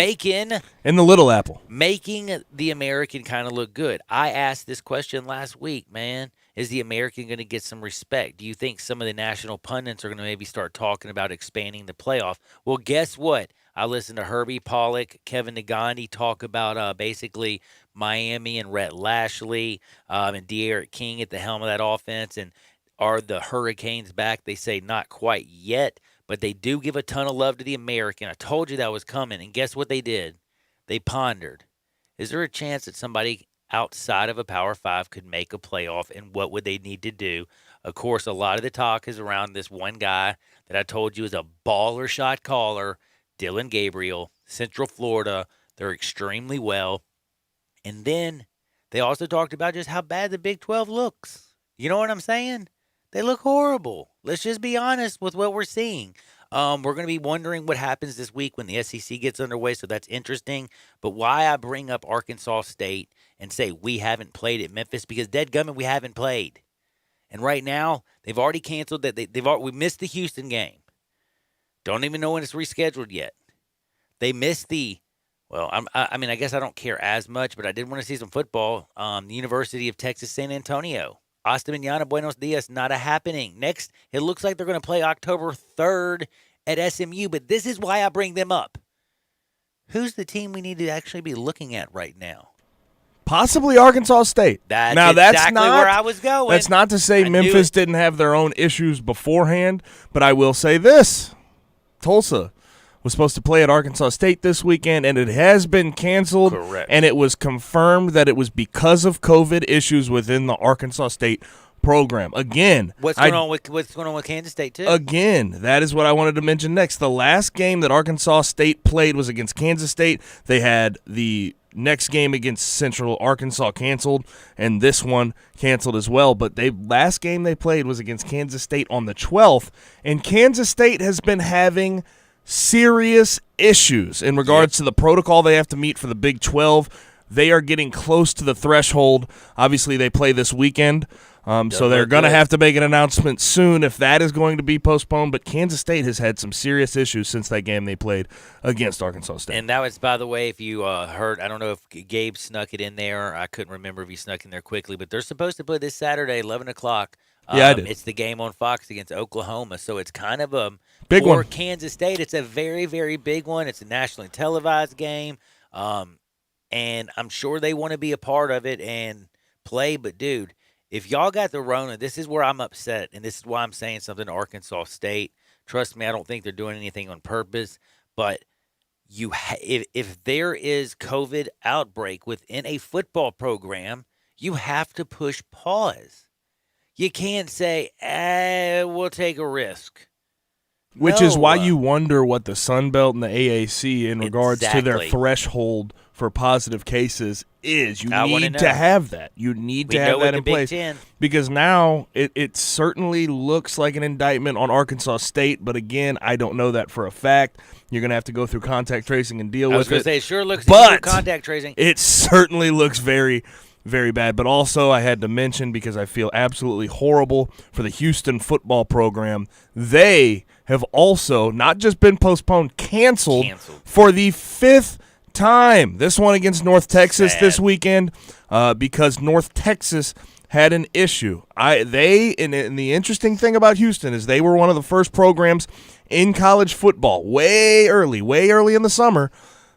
In the Little Apple. Making the American kind of look good. I asked this question last week, man. Is the American going to get some respect? Do you think some of the national pundits are going to maybe start talking about expanding the playoff? Well, guess what? I listened to Herbie Pollack, Kevin Nagandi talk about basically Miami and Rhett Lashley and De'Aaron King at the helm of that offense. And are the Hurricanes back? They say not quite yet, but they do give a ton of love to the American. I told you that was coming. And guess what they did? They pondered. Is there a chance that somebody outside of a Power 5 could make a playoff, and what would they need to do? Of course, a lot of the talk is around this one guy that I told you is a baller shot caller, Dylan Gabriel, Central Florida. They're extremely well. And then they also talked about just how bad the Big 12 looks. You know what I'm saying? They look horrible. Let's just be honest with what we're seeing. We're going to be wondering what happens this week when the SEC gets underway, so that's interesting. But why I bring up Arkansas State and say we haven't played at Memphis, because deadgummit, we haven't played. And right now, they've already canceled that. We missed the Houston game. Don't even know when it's rescheduled yet. They missed the. Well, I mean, I guess I don't care as much, but I did want to see some football. The University of Texas San Antonio. Hasta mañana, buenos dias, not a happening. Next, it looks like they're going to play October 3rd at SMU, but this is why I bring them up. Who's the team we need to actually be looking at right now? Possibly Arkansas State. That's exactly where I was going. That's not to say Memphis didn't have their own issues beforehand, but I will say this. Tulsa was supposed to play at Arkansas State this weekend, and it has been canceled. Correct. And it was confirmed that it was because of COVID issues within the Arkansas State program. Again, what's going on with Kansas State too? Again, that is what I wanted to mention next. The last game that Arkansas State played was against Kansas State. They had the next game against Central Arkansas canceled, and this one canceled as well. But last game they played was against Kansas State on the 12th, and Kansas State has been having serious issues in regards to the protocol they have to meet for the Big 12. They are getting close to the threshold. Obviously, they play this weekend, so they're going to have to make an announcement soon if that is going to be postponed. But Kansas State has had some serious issues since that game they played against Arkansas State. And that was, by the way, if you heard, I don't know if Gabe snuck it in there. I couldn't remember if he snuck in there quickly, but they're supposed to play this Saturday, 11 o'clock. Yeah, I did. It's the game on Fox against Oklahoma, so it's kind of a big for one. Kansas State. It's a very, very big one. It's a nationally televised game, and I'm sure they want to be a part of it and play. But, dude, if y'all got the Rona, this is where I'm upset, and this is why I'm saying something to Arkansas State. Trust me, I don't think they're doing anything on purpose, but if there is COVID outbreak within a football program, you have to push pause. You can't say, we'll take a risk. Which is why you wonder what the Sun Belt and the AAC in regards to their Exactly. threshold for positive cases is. You I wanna need know. to have that. You need We to know have with that the in Big place. Ten. Because now it certainly looks like an indictment on Arkansas State, but again, I don't know that for a fact. You're going to have to go through contact tracing and deal I with was going it. to say, it sure looks But like contact tracing. it certainly looks very, very bad. But also I had to mention, because I feel absolutely horrible for the Houston football program, they have also not just been postponed, canceled. For the 5th time. This one against North Texas this weekend because North Texas had an issue. And the interesting thing about Houston is they were one of the first programs in college football way early in the summer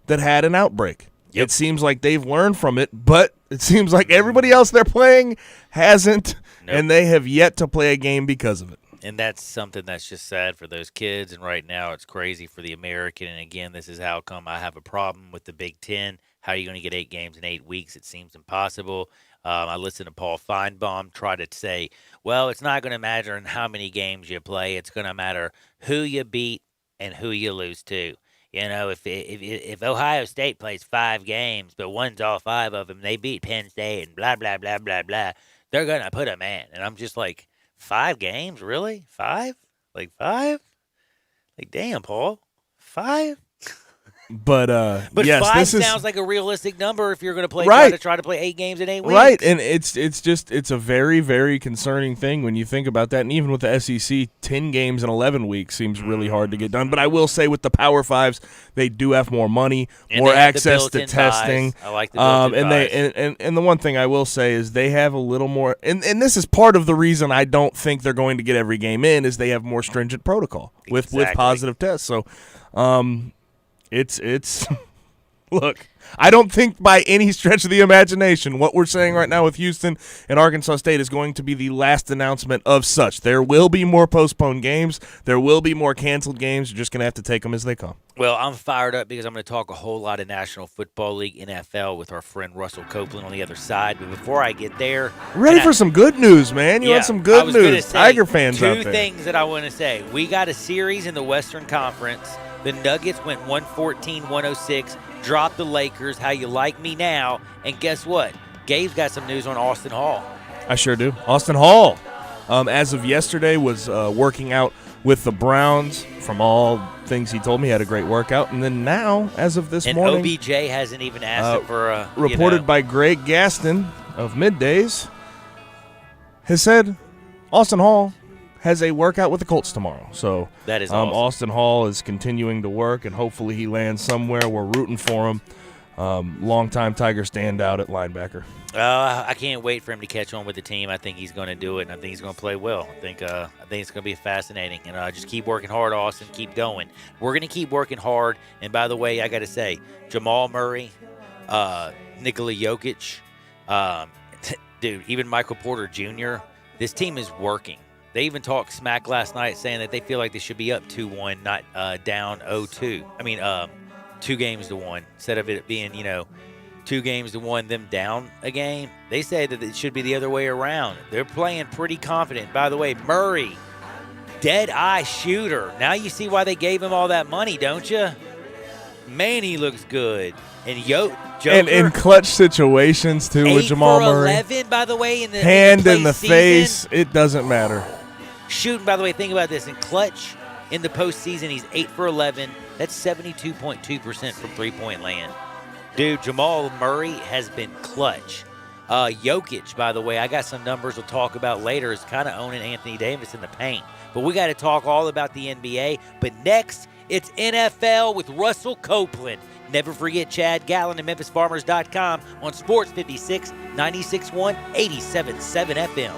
that had an outbreak. It seems like they've learned from it, but it seems like everybody else they're playing hasn't, and they have yet to play a game because of it. And that's something that's just sad for those kids. And right now it's crazy for the American. And again, this is how come I have a problem with the Big Ten. How are you going to get 8 games in 8 weeks? It seems impossible. I listened to Paul Feinbaum try to say, well, it's not going to matter in how many games you play. It's going to matter who you beat and who you lose to. You know, if Ohio State plays 5 games, but wins all 5 of them, they beat Penn State and blah, blah, blah, blah, blah, they're going to put them in. And I'm just like, 5 games? Really? 5? Like 5? Like, damn, Paul. 5? But yes, 5 this sounds like a realistic number if you're going to play try to play 8 games in 8 weeks. Right, and it's a very, very concerning thing when you think about that. And even with the SEC, 10 games in 11 weeks seems really hard to get done. But I will say with the Power Fives, they do have more money, And more they have the access to built-in testing. buys. I like the built-in and buys. and the one thing I will say is they have a little more, and this is part of the reason I don't think they're going to get every game in, is they have more stringent protocol with positive tests. So, it's look, I don't think by any stretch of the imagination what we're saying right now with Houston and Arkansas State is going to be the last announcement of such. There will be more postponed games. There will be more canceled games. You're just going to have to take them as they come. Well, I'm fired up because I'm going to talk a whole lot of National Football League, NFL, with our friend Russell Copeland on the other side. But before I get there, Ready for some good news, man. You want some I good was gonna news. say Tiger fans out 2 there. things that I want to say. We got a series in the Western Conference. The Nuggets went 114-106, dropped the Lakers. How you like me now? And guess what? Gabe's got some news on Austin Hall. I sure do. Austin Hall, as of yesterday, was working out with the Browns. From all things he told me, he had a great workout. And then now, as of this And morning, OBJ hasn't even asked him for a reported by Greg Gaston of Middays, has said Austin Hall has a workout with the Colts tomorrow. So that is awesome. Austin Hall is continuing to work, and hopefully he lands somewhere. We're rooting for him. Longtime Tiger standout at linebacker. I can't wait for him to catch on with the team. I think he's going to do it, and I think he's going to play well. I think it's going to be fascinating. And just keep working hard, Austin. Keep going. We're going to keep working hard. And by the way, I got to say, Jamal Murray, Nikola Jokic, dude, even Michael Porter Jr., this team is working. They even talked smack last night saying that they feel like they should be up 2-1, not down 0-2. I mean, 2-1 instead of it being, 2-1, them down a game. They say that it should be the other way around. They're playing pretty confident. By the way, Murray, dead-eye shooter. Now you see why they gave him all that money, don't you? Man, he looks good. And Joker, and in clutch situations, too, with Jamal Murray. 11, by the way, in the hand in the season. face, it doesn't matter. Shooting, by the way, think about this. In clutch, in the postseason, he's 8 for 11. That's 72.2% from three-point land. Dude, Jamal Murray has been clutch. Jokic, by the way, I got some numbers we'll talk about later, is kind of owning Anthony Davis in the paint. But we got to talk all about the NBA. But next, it's NFL with Russell Copeland. Never forget Chad Gallen at MemphisFarmers.com on Sports 56, 96.1, 87.7 FM.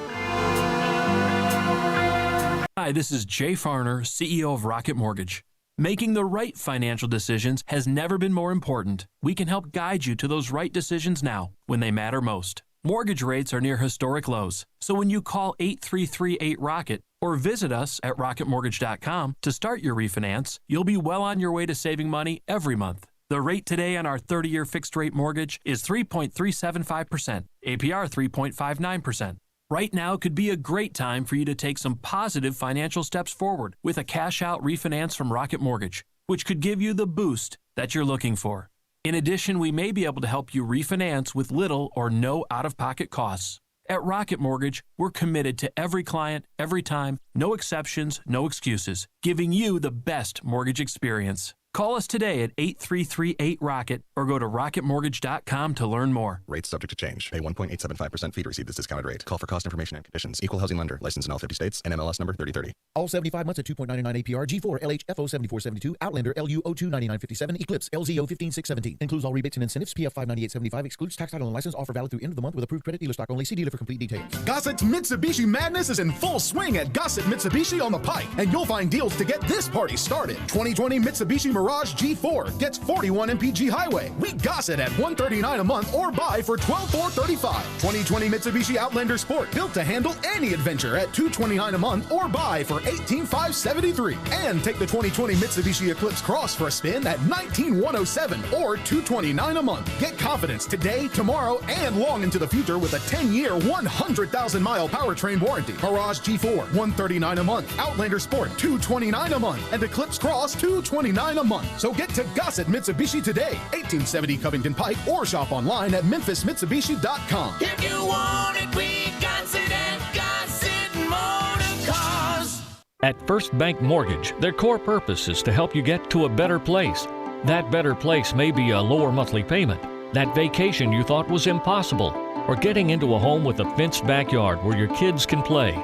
Hi, this is Jay Farner, CEO of Rocket Mortgage. Making the right financial decisions has never been more important. We can help guide you to those right decisions now, when they matter most. Mortgage rates are near historic lows, so when you call 833-8-ROCKET or visit us at rocketmortgage.com to start your refinance, you'll be well on your way to saving money every month. The rate today on our 30-year fixed-rate mortgage is 3.375%, APR 3.59%. Right now could be a great time for you to take some positive financial steps forward with a cash-out refinance from Rocket Mortgage, which could give you the boost that you're looking for. In addition, we may be able to help you refinance with little or no out-of-pocket costs. At Rocket Mortgage, we're committed to every client, every time, no exceptions, no excuses, giving you the best mortgage experience. Call us today at 833-8-ROCKET or go to rocketmortgage.com to learn more. Rates subject to change. Pay 1.875% fee to receive this discounted rate. Call for cost information and conditions. Equal housing lender. Licensed in all 50 states. NMLS number 3030. All 75 months at 2.99 APR. G4 LHFO 7472. Outlander LU 029957. Eclipse LZO 15617. Includes all rebates and incentives. PF 59875. Excludes tax, title, and license. Offer valid through end of the month with approved credit. Dealer stock only. See dealer for complete details. Gossett's Mitsubishi Madness is in full swing at Gossett Mitsubishi on the Pike, and you'll find deals to get this party started. 2020 Mitsubishi Mirage G4 gets 41 MPG Highway. We Gossett at $139 a month or buy for $12,435. 2020 Mitsubishi Outlander Sport, built to handle any adventure at $229 a month or buy for $18,573. And take the 2020 Mitsubishi Eclipse Cross for a spin at $19,107 or $229 a month. Get confidence today, tomorrow, and long into the future with a 10-year, 100,000-mile powertrain warranty. Mirage G4, $139 a month. Outlander Sport, $229 a month. And Eclipse Cross, $229 a month. So get to Gossett Mitsubishi today, 1870 Covington Pike, or shop online at memphismitsubishi.com. If you want it, we got it at Gossett Motor Cars. At First Bank Mortgage, their core purpose is to help you get to a better place. That better place may be a lower monthly payment, that vacation you thought was impossible, or getting into a home with a fenced backyard where your kids can play.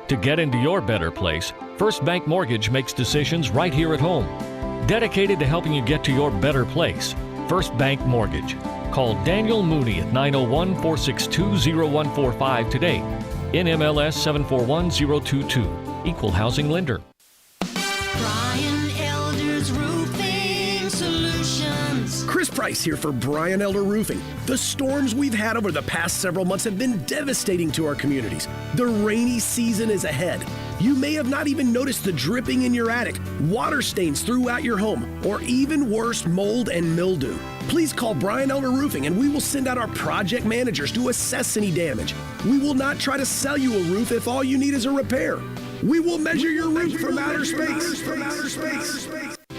To get into your better place, First Bank Mortgage makes decisions right here at home. Dedicated to helping you get to your better place, First Bank Mortgage. Call Daniel Mooney at 901-462-0145 today. NMLS 741022. Equal housing lender. Brian Elder's Roofing Solutions. Chris Price here for Brian Elder Roofing. The storms we've had over the past several months have been devastating to our communities. The rainy season is ahead. You may have not even noticed the dripping in your attic, water stains throughout your home, or even worse, mold and mildew. Please call Brian Elder Roofing and we will send out our project managers to assess any damage. We will not try to sell you a roof if all you need is a repair. We will measure your roof from outer space.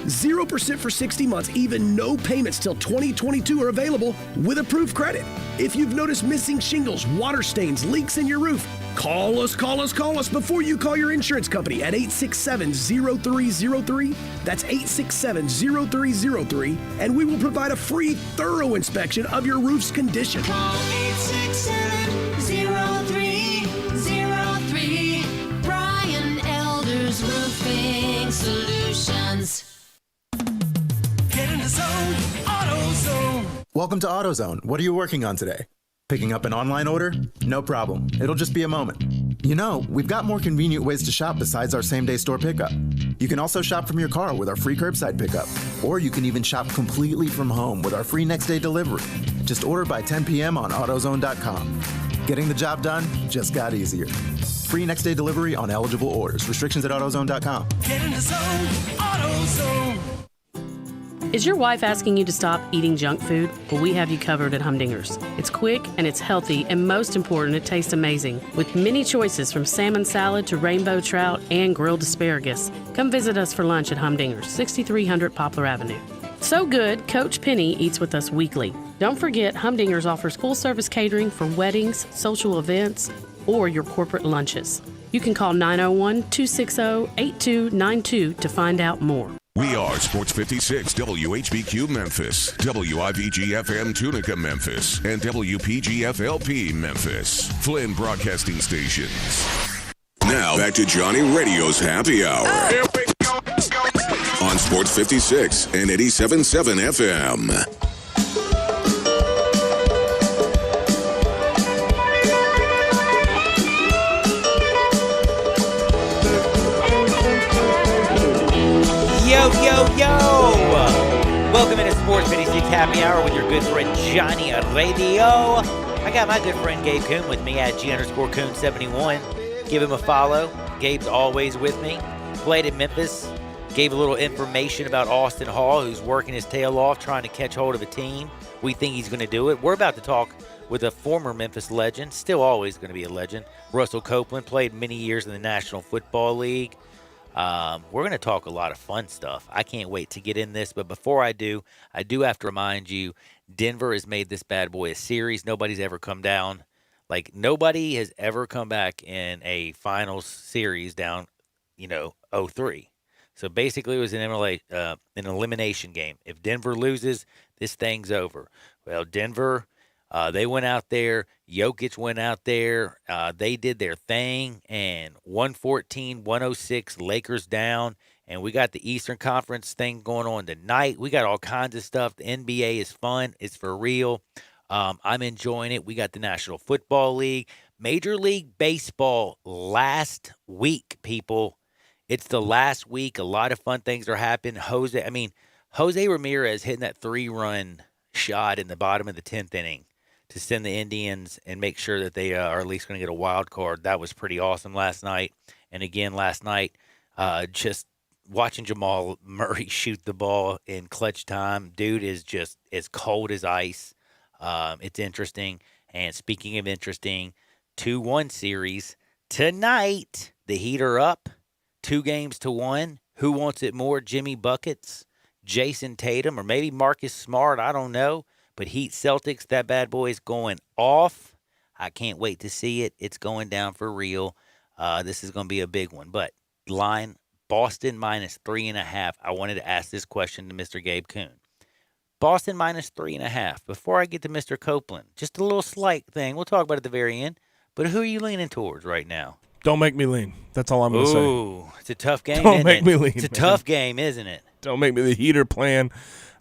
0% for 60 months, even no payments till 2022 are available with approved credit. If you've noticed missing shingles, water stains, leaks in your roof, call us before you call your insurance company at 867-0303. That's 867-0303, and we will provide a free, thorough inspection of your roof's condition. Call 867-0303. Solutions. Get in the zone, AutoZone. Welcome to AutoZone. What are you working on today? Picking up an online order? No problem. It'll just be a moment. You know, we've got more convenient ways to shop besides our same-day store pickup. You can also shop from your car with our free curbside pickup. Or you can even shop completely from home with our free next-day delivery. Just order by 10 p.m. on AutoZone.com. Getting the job done just got easier. Free next-day delivery on eligible orders. Restrictions at AutoZone.com. Get in the zone, AutoZone. Is your wife asking you to stop eating junk food? Well, we have you covered at Humdingers. It's quick and it's healthy, and most important, it tastes amazing. With many choices from salmon salad to rainbow trout and grilled asparagus. Come visit us for lunch at Humdingers, 6300 Poplar Avenue. So good, Coach Penny eats with us weekly. Don't forget, Humdingers offers full-service catering for weddings, social events, or your corporate lunches. You can call 901-260-8292 to find out more. We are Sports 56 WHBQ Memphis, WIVG-FM Tunica Memphis, and WPG-FLP Memphis, Flynn Broadcasting Stations. Now back to Johnny Radio's Happy Hour on Sports 56 and 87.7 FM. Yo, yo, yo! Welcome into Sports 56 Happy Hour with your good friend Johnny Radio. I got my good friend Gabe Kuhn with me at G_Kuhn71. Give him a follow. Gabe's always with me. Played at Memphis. Gave a little information about Austin Hall, who's working his tail off trying to catch hold of a team. We think he's going to do it. We're about to talk with a former Memphis legend, still always going to be a legend. Russell Copeland played many years in the National Football League. We're going to talk a lot of fun stuff. I can't wait to get in this, but before I do have to remind you, Denver has made this bad boy a series. Nobody's ever come down. Like, nobody has ever come back in a finals series down, 0-3. So basically it was an elimination game. If Denver loses, this thing's over. Well, Denver, they went out there. Jokic went out there. They did their thing, and 114-106, Lakers down. And we got the Eastern Conference thing going on tonight. We got all kinds of stuff. The NBA is fun. It's for real. I'm enjoying it. We got the National Football League. Major League Baseball last week, people. It's the last week. A lot of fun things are happening. Jose Ramirez hitting that 3-run shot in the bottom of the 10th inning to send the Indians and make sure that they are at least going to get a wild card. That was pretty awesome last night. And again, last night, just watching Jamal Murray shoot the ball in clutch time. Dude is just as cold as ice. It's interesting. And speaking of interesting, 2-1 series. Tonight, the Heat are up 2-1. Who wants it more? Jimmy Buckets, Jason Tatum, or maybe Marcus Smart? I don't know. But Heat Celtics, that bad boy is going off. I can't wait to see it. It's going down for real. This is going to be a big one. But line, Boston -3.5. I wanted to ask this question to Mr. Gabe Kuhn. Boston -3.5. Before I get to Mr. Copeland, just a little slight thing. We'll talk about it at the very end. But who are you leaning towards right now? Don't make me lean. That's all I'm going to say. Ooh, it's a tough game, Don't make me lean. It's a tough game, isn't it? Don't make me. The Heat are playing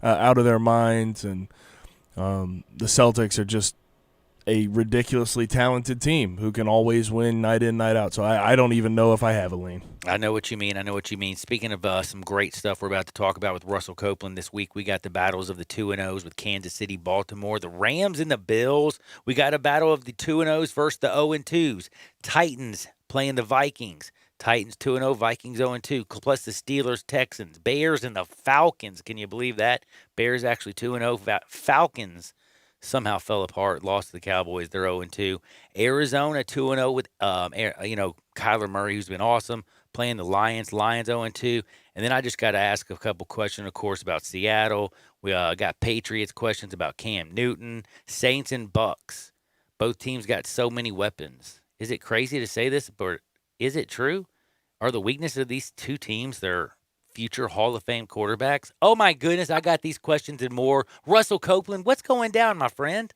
out of their minds, and the Celtics are just a ridiculously talented team who can always win night in, night out. So I don't even know if I have a lean. I know what you mean. Speaking of some great stuff we're about to talk about with Russell Copeland this week, we got the battles of the 2-0s with Kansas City, Baltimore, the Rams and the Bills. We got a battle of the 2-0s versus the 0-2s. Titans playing the Vikings. Titans 2-0, Vikings 0-2, plus the Steelers, Texans, Bears, and the Falcons. Can you believe that? Bears actually 2-0. Falcons somehow fell apart, lost to the Cowboys. They're 0-2. Arizona 2-0 with Kyler Murray, who's been awesome, playing the Lions. Lions 0-2. And then I just got to ask a couple questions, of course, about Seattle. We got Patriots questions about Cam Newton, Saints and Bucks. Both teams got so many weapons. Is it crazy to say this, but is it true? Are the weaknesses of these two teams their future Hall of Fame quarterbacks? Oh, my goodness, I got these questions and more. Russell Copeland, what's going down, my friend?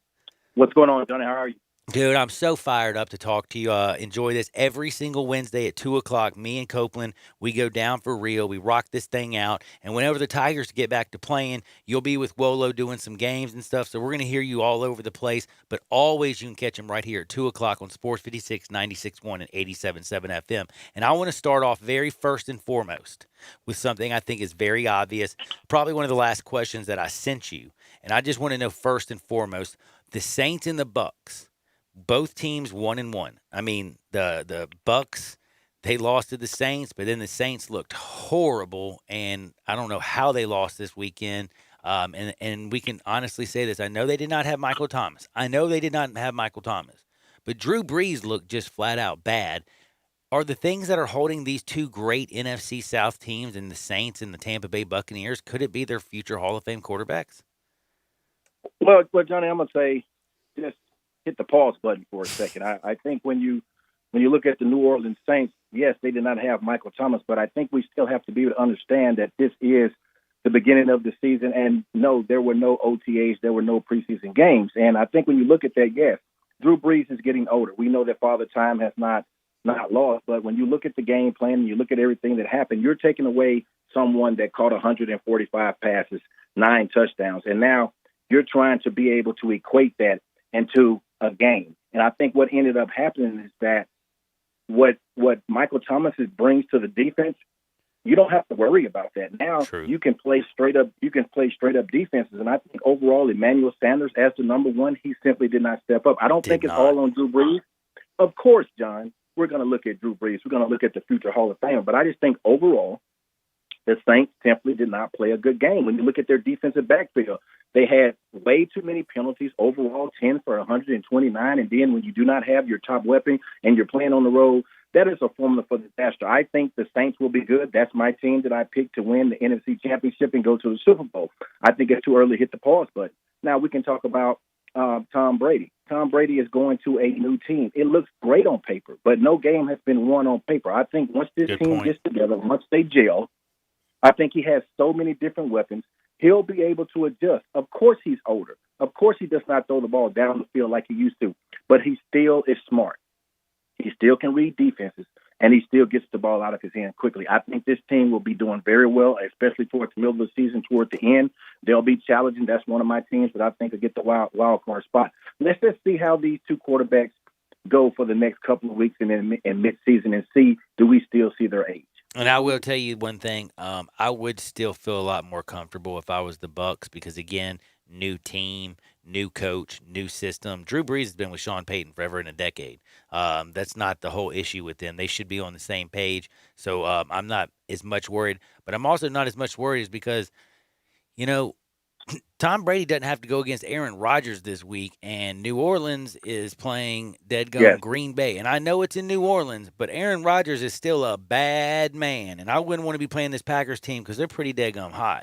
What's going on, Johnny? How are you? Dude, I'm so fired up to talk to you. Enjoy this every single Wednesday at 2 o'clock. Me and Copeland, we go down for real. We rock this thing out. And whenever the Tigers get back to playing, you'll be with Wolo doing some games and stuff. So we're going to hear you all over the place. But always you can catch them right here at 2 o'clock on Sports 56, 96.1, and 87.7 FM. And I want to start off very first and foremost with something I think is very obvious. Probably one of the last questions that I sent you. And I just want to know first and foremost, the Saints and the Bucks. Both teams 1-1. I mean, the Bucks, they lost to the Saints, but then the Saints looked horrible, and I don't know how they lost this weekend. And we can honestly say this. I know they did not have Michael Thomas. But Drew Brees looked just flat out bad. Are the things that are holding these two great NFC South teams and the Saints and the Tampa Bay Buccaneers, could it be their future Hall of Fame quarterbacks? Well, Johnny, I'm going to say just hit the pause button for a second. I think when you look at the New Orleans Saints, yes, they did not have Michael Thomas, but I think we still have to be able to understand that this is the beginning of the season. And no, there were no OTAs, there were no preseason games. And I think when you look at that, yes, Drew Brees is getting older. We know that Father Time has not lost, but when you look at the game plan and you look at everything that happened, you're taking away someone that caught 145 passes, 9 touchdowns, and now you're trying to be able to equate that into a game. And I think what ended up happening is that what Michael Thomas brings to the defense, you don't have to worry about that. Now you can play straight up defenses. And I think overall Emmanuel Sanders as the number one, he simply did not step up. I don't think it's all on Drew Brees. Of course, John, we're going to look at Drew Brees. We're going to look at the future Hall of Famer. But I just think overall the Saints simply did not play a good game. When you look at their defensive backfield, they had way too many penalties overall, 10 for 129. And then when you do not have your top weapon and you're playing on the road, that is a formula for disaster. I think the Saints will be good. That's my team that I picked to win the NFC Championship and go to the Super Bowl. I think it's too early to hit the pause button. Now we can talk about Tom Brady. Tom Brady is going to a new team. It looks great on paper, but no game has been won on paper. I think once this team gets together, once they gel, I think he has so many different weapons. He'll be able to adjust. Of course he's older. Of course he does not throw the ball down the field like he used to, but he still is smart. He still can read defenses, and he still gets the ball out of his hand quickly. I think this team will be doing very well, especially towards the middle of the season, toward the end. They'll be challenging. That's one of my teams that I think will get the wild card spot. Let's just see how these two quarterbacks go for the next couple of weeks and then in midseason and see, do we still see their age? And I will tell you one thing. I would still feel a lot more comfortable if I was the Bucks because, again, new team, new coach, new system. Drew Brees has been with Sean Payton forever in a decade. That's not the whole issue with them. They should be on the same page. So I'm not as much worried. But I'm also not as much worried is because, you know, Tom Brady doesn't have to go against Aaron Rodgers this week, and New Orleans is playing Green Bay. And I know it's in New Orleans, but Aaron Rodgers is still a bad man, and I wouldn't want to be playing this Packers team because they're pretty daggum hot.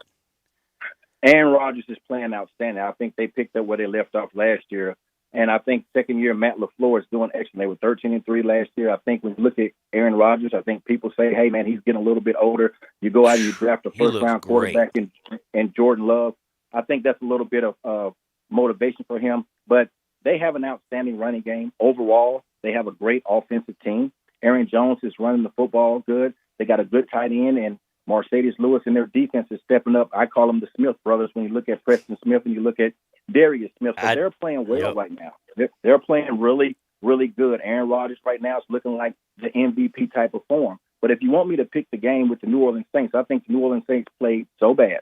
Aaron Rodgers is playing outstanding. I think they picked up where they left off last year, and I think second year Matt LaFleur is doing excellent. They were 13-3 last year. I think when you look at Aaron Rodgers, I think people say, hey, man, he's getting a little bit older. You go out and you draft a first-round quarterback in Jordan Love. I think that's a little bit of motivation for him. But they have an outstanding running game. Overall, they have a great offensive team. Aaron Jones is running the football good. They got a good tight end, and Mercedes Lewis and their defense is stepping up. I call them the Smith brothers when you look at Preston Smith and you look at Darius Smith. So they're playing well right now. They're playing really, really good. Aaron Rodgers right now is looking like the MVP type of form. But if you want me to pick the game with the New Orleans Saints, I think the New Orleans Saints played so bad.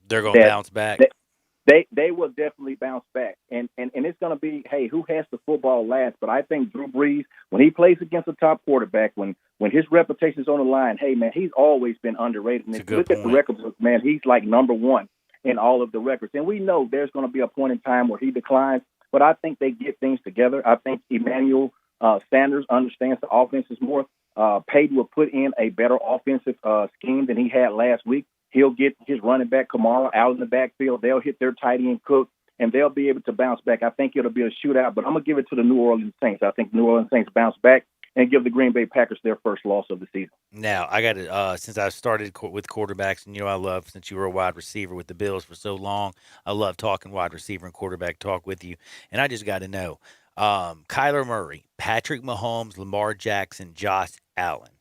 They're going to bounce back. They will definitely bounce back. And it's going to be, hey, who has the football last? But I think Drew Brees, when he plays against a top quarterback, when his reputation's on the line, hey, man, he's always been underrated. And if you look at the record book, man, he's like number one in all of the records. And we know there's going to be a point in time where he declines, but I think they get things together. I think Emmanuel Sanders understands the offenses more. Payton will put in a better offensive scheme than he had last week. He'll get his running back, Kamara, out in the backfield. They'll hit their tight end, Cook, and they'll be able to bounce back. I think it'll be a shootout, but I'm going to give it to the New Orleans Saints. I think New Orleans Saints bounce back and give the Green Bay Packers their first loss of the season. Now, I got to, since I started with quarterbacks, and I love, since you were a wide receiver with the Bills for so long, I love talking wide receiver and quarterback talk with you. And I just got to know, Kyler Murray, Patrick Mahomes, Lamar Jackson, Josh Allen.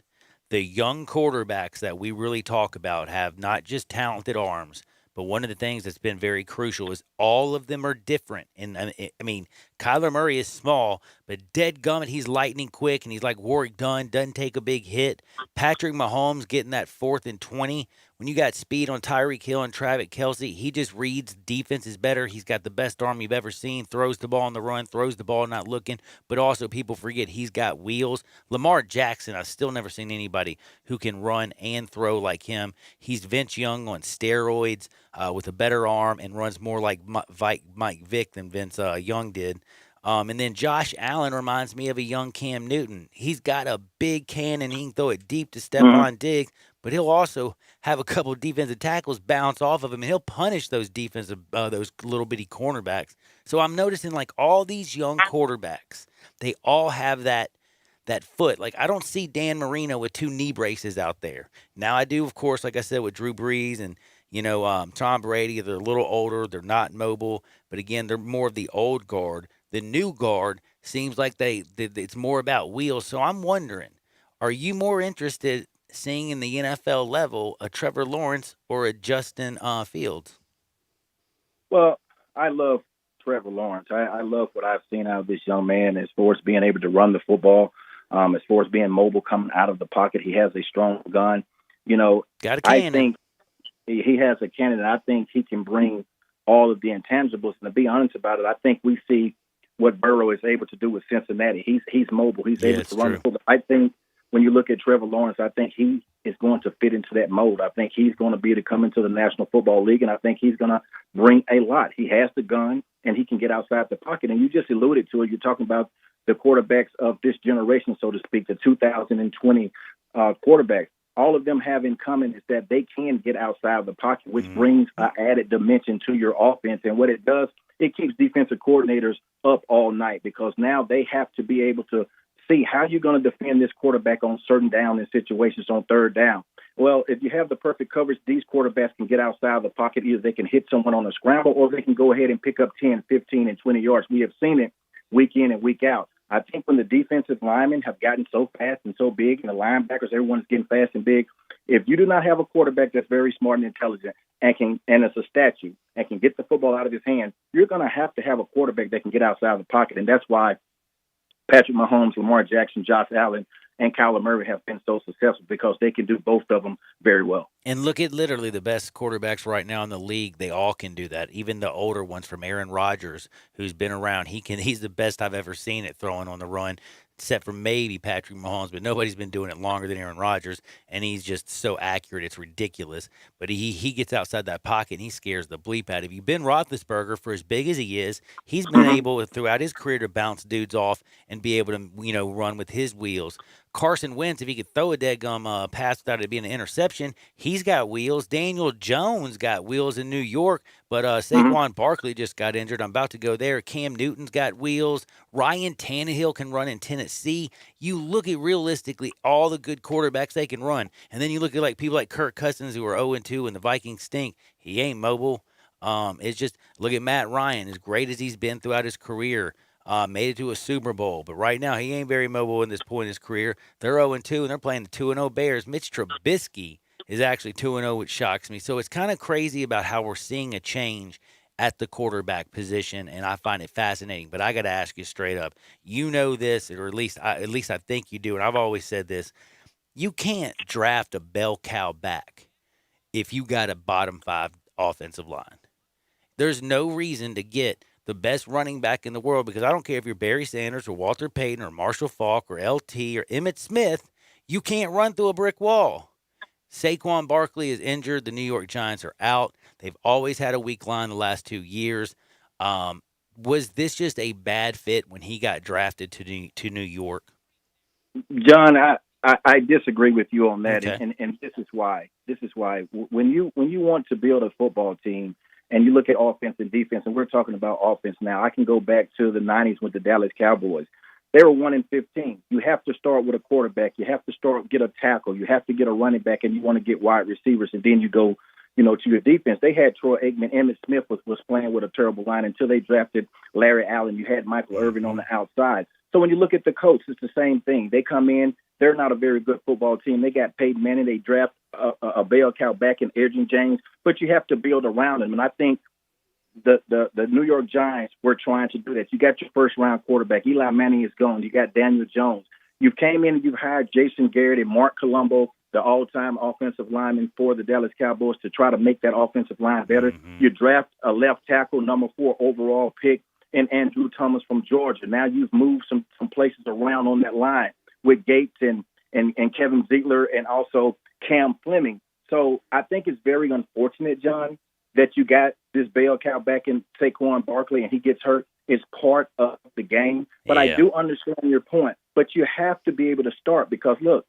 The young quarterbacks that we really talk about have not just talented arms, but one of the things that's been very crucial is all of them are different. And I mean, Kyler Murray is small, but deadgummit, he's lightning quick, and he's like Warwick Dunn, doesn't take a big hit. Patrick Mahomes getting that 4th and 20. When you got speed on Tyreek Hill and Travis Kelce, he just reads defenses better. He's got the best arm you've ever seen, throws the ball on the run, throws the ball not looking, but also people forget he's got wheels. Lamar Jackson, I've still never seen anybody who can run and throw like him. He's Vince Young on steroids with a better arm and runs more like Mike Vick than Vince Young did. And then Josh Allen reminds me of a young Cam Newton. He's got a big cannon. He can throw it deep to Stephon Diggs, but he'll also have a couple of defensive tackles bounce off of him, and he'll punish those those little bitty cornerbacks. So I'm noticing like all these young quarterbacks, they all have that foot. Like I don't see Dan Marino with 2 knee braces out there. Now I do, of course, like I said, with Drew Brees and Tom Brady. They're a little older. They're not mobile, but again, they're more of the old guard. The new guard seems like it's more about wheels. So I'm wondering, are you more interested seeing in the NFL level a Trevor Lawrence or a Justin Fields? Well, I love Trevor Lawrence. I love what I've seen out of this young man as far as being able to run the football, as far as being mobile coming out of the pocket. He has a strong gun. Got a cannon. I think he has a cannon. I think he can bring all of the intangibles. And to be honest about it, I think we see what Burrow is able to do with Cincinnati. He's mobile. He's able to run the football. I think when you look at Trevor Lawrence, I think he is going to fit into that mold. I think he's going to be able to come into the National Football League, and I think he's going to bring a lot. He has the gun, and he can get outside the pocket. And you just alluded to it. You're talking about the quarterbacks of this generation, so to speak, the 2020 quarterbacks. All of them have in common is that they can get outside the pocket, which brings an added dimension to your offense. And what it does, it keeps defensive coordinators up all night because now they have to be able to see how you're going to defend this quarterback on certain down and situations on third down. Well, if you have the perfect coverage, these quarterbacks can get outside of the pocket. Either they can hit someone on a scramble or they can go ahead and pick up 10, 15, and 20 yards. We have seen it week in and week out. I think when the defensive linemen have gotten so fast and so big, and the linebackers, everyone's getting fast and big, if you do not have a quarterback that's very smart and intelligent and it's a statue and can get the football out of his hand, you're going to have a quarterback that can get outside of the pocket. And that's why Patrick Mahomes, Lamar Jackson, Josh Allen, and Kyler Murray have been so successful because they can do both of them very well. And look at literally the best quarterbacks right now in the league. They all can do that. Even the older ones from Aaron Rodgers, who's been around, he's the best I've ever seen at throwing on the run, except for maybe Patrick Mahomes, but nobody's been doing it longer than Aaron Rodgers, and he's just so accurate, it's ridiculous. But he gets outside that pocket, and he scares the bleep out of you. Ben Roethlisberger, for as big as he is, he's been able throughout his career to bounce dudes off and be able to, run with his wheels. Carson Wentz, if he could throw a deadgum pass without it being an interception, he's got wheels. Daniel Jones got wheels in New York, but Saquon Barkley just got injured. I'm about to go there. Cam Newton's got wheels. Ryan Tannehill can run in Tennessee. You look at realistically all the good quarterbacks they can run, and then you look at like people like Kirk Cousins who are 0-2 and the Vikings stink. He ain't mobile. It's just look at Matt Ryan, as great as he's been throughout his career. Made it to a Super Bowl, but right now he ain't very mobile in this point in his career. They're 0-2, and they're playing the 2-0 Bears. Mitch Trubisky is actually 2-0, which shocks me. So it's kind of crazy about how we're seeing a change at the quarterback position, and I find it fascinating. But I got to ask you straight up. You know this, or at least I think you do, and I've always said this. You can't draft a bell cow back if you got a bottom 5 offensive line. There's no reason to get the best running back in the world, because I don't care if you're Barry Sanders or Walter Payton or Marshall Faulk or LT or Emmitt Smith, you can't run through a brick wall. Saquon Barkley is injured. The New York Giants are out. They've always had a weak line the last 2 years. Was this just a bad fit when he got drafted to New York? John, I disagree with you on that, Okay. and this is why. When you want to build a football team, and you look at offense and defense, and we're talking about offense now. I can go back to the 90s with the Dallas Cowboys. They were 1-15. You have to start with a quarterback. You have to get a tackle. You have to get a running back, and you want to get wide receivers, and then you go to your defense. They had Troy Aikman. Emmitt Smith was playing with a terrible line until they drafted Larry Allen. You had Michael Irvin on the outside. So when you look at the coach, it's the same thing. They come in. They're not a very good football team. They got Peyton Manning. They draft a bell cow back in Edgerrin James. But you have to build around him. And I think the New York Giants were trying to do that. You got your first-round quarterback. Eli Manning is gone. You got Daniel Jones. You came in and you've hired Jason Garrett and Mark Colombo, the all-time offensive lineman for the Dallas Cowboys, to try to make that offensive line better. You draft a left tackle, number 4 overall pick, and Andrew Thomas from Georgia. Now you've moved some places around on that line with Gates and Kevin Ziegler and also Cam Fleming. So I think it's very unfortunate, John, that you got this bell cow back in Saquon Barkley and he gets hurt. It's part of the game. But I do understand your point. But you have to be able to start because, look,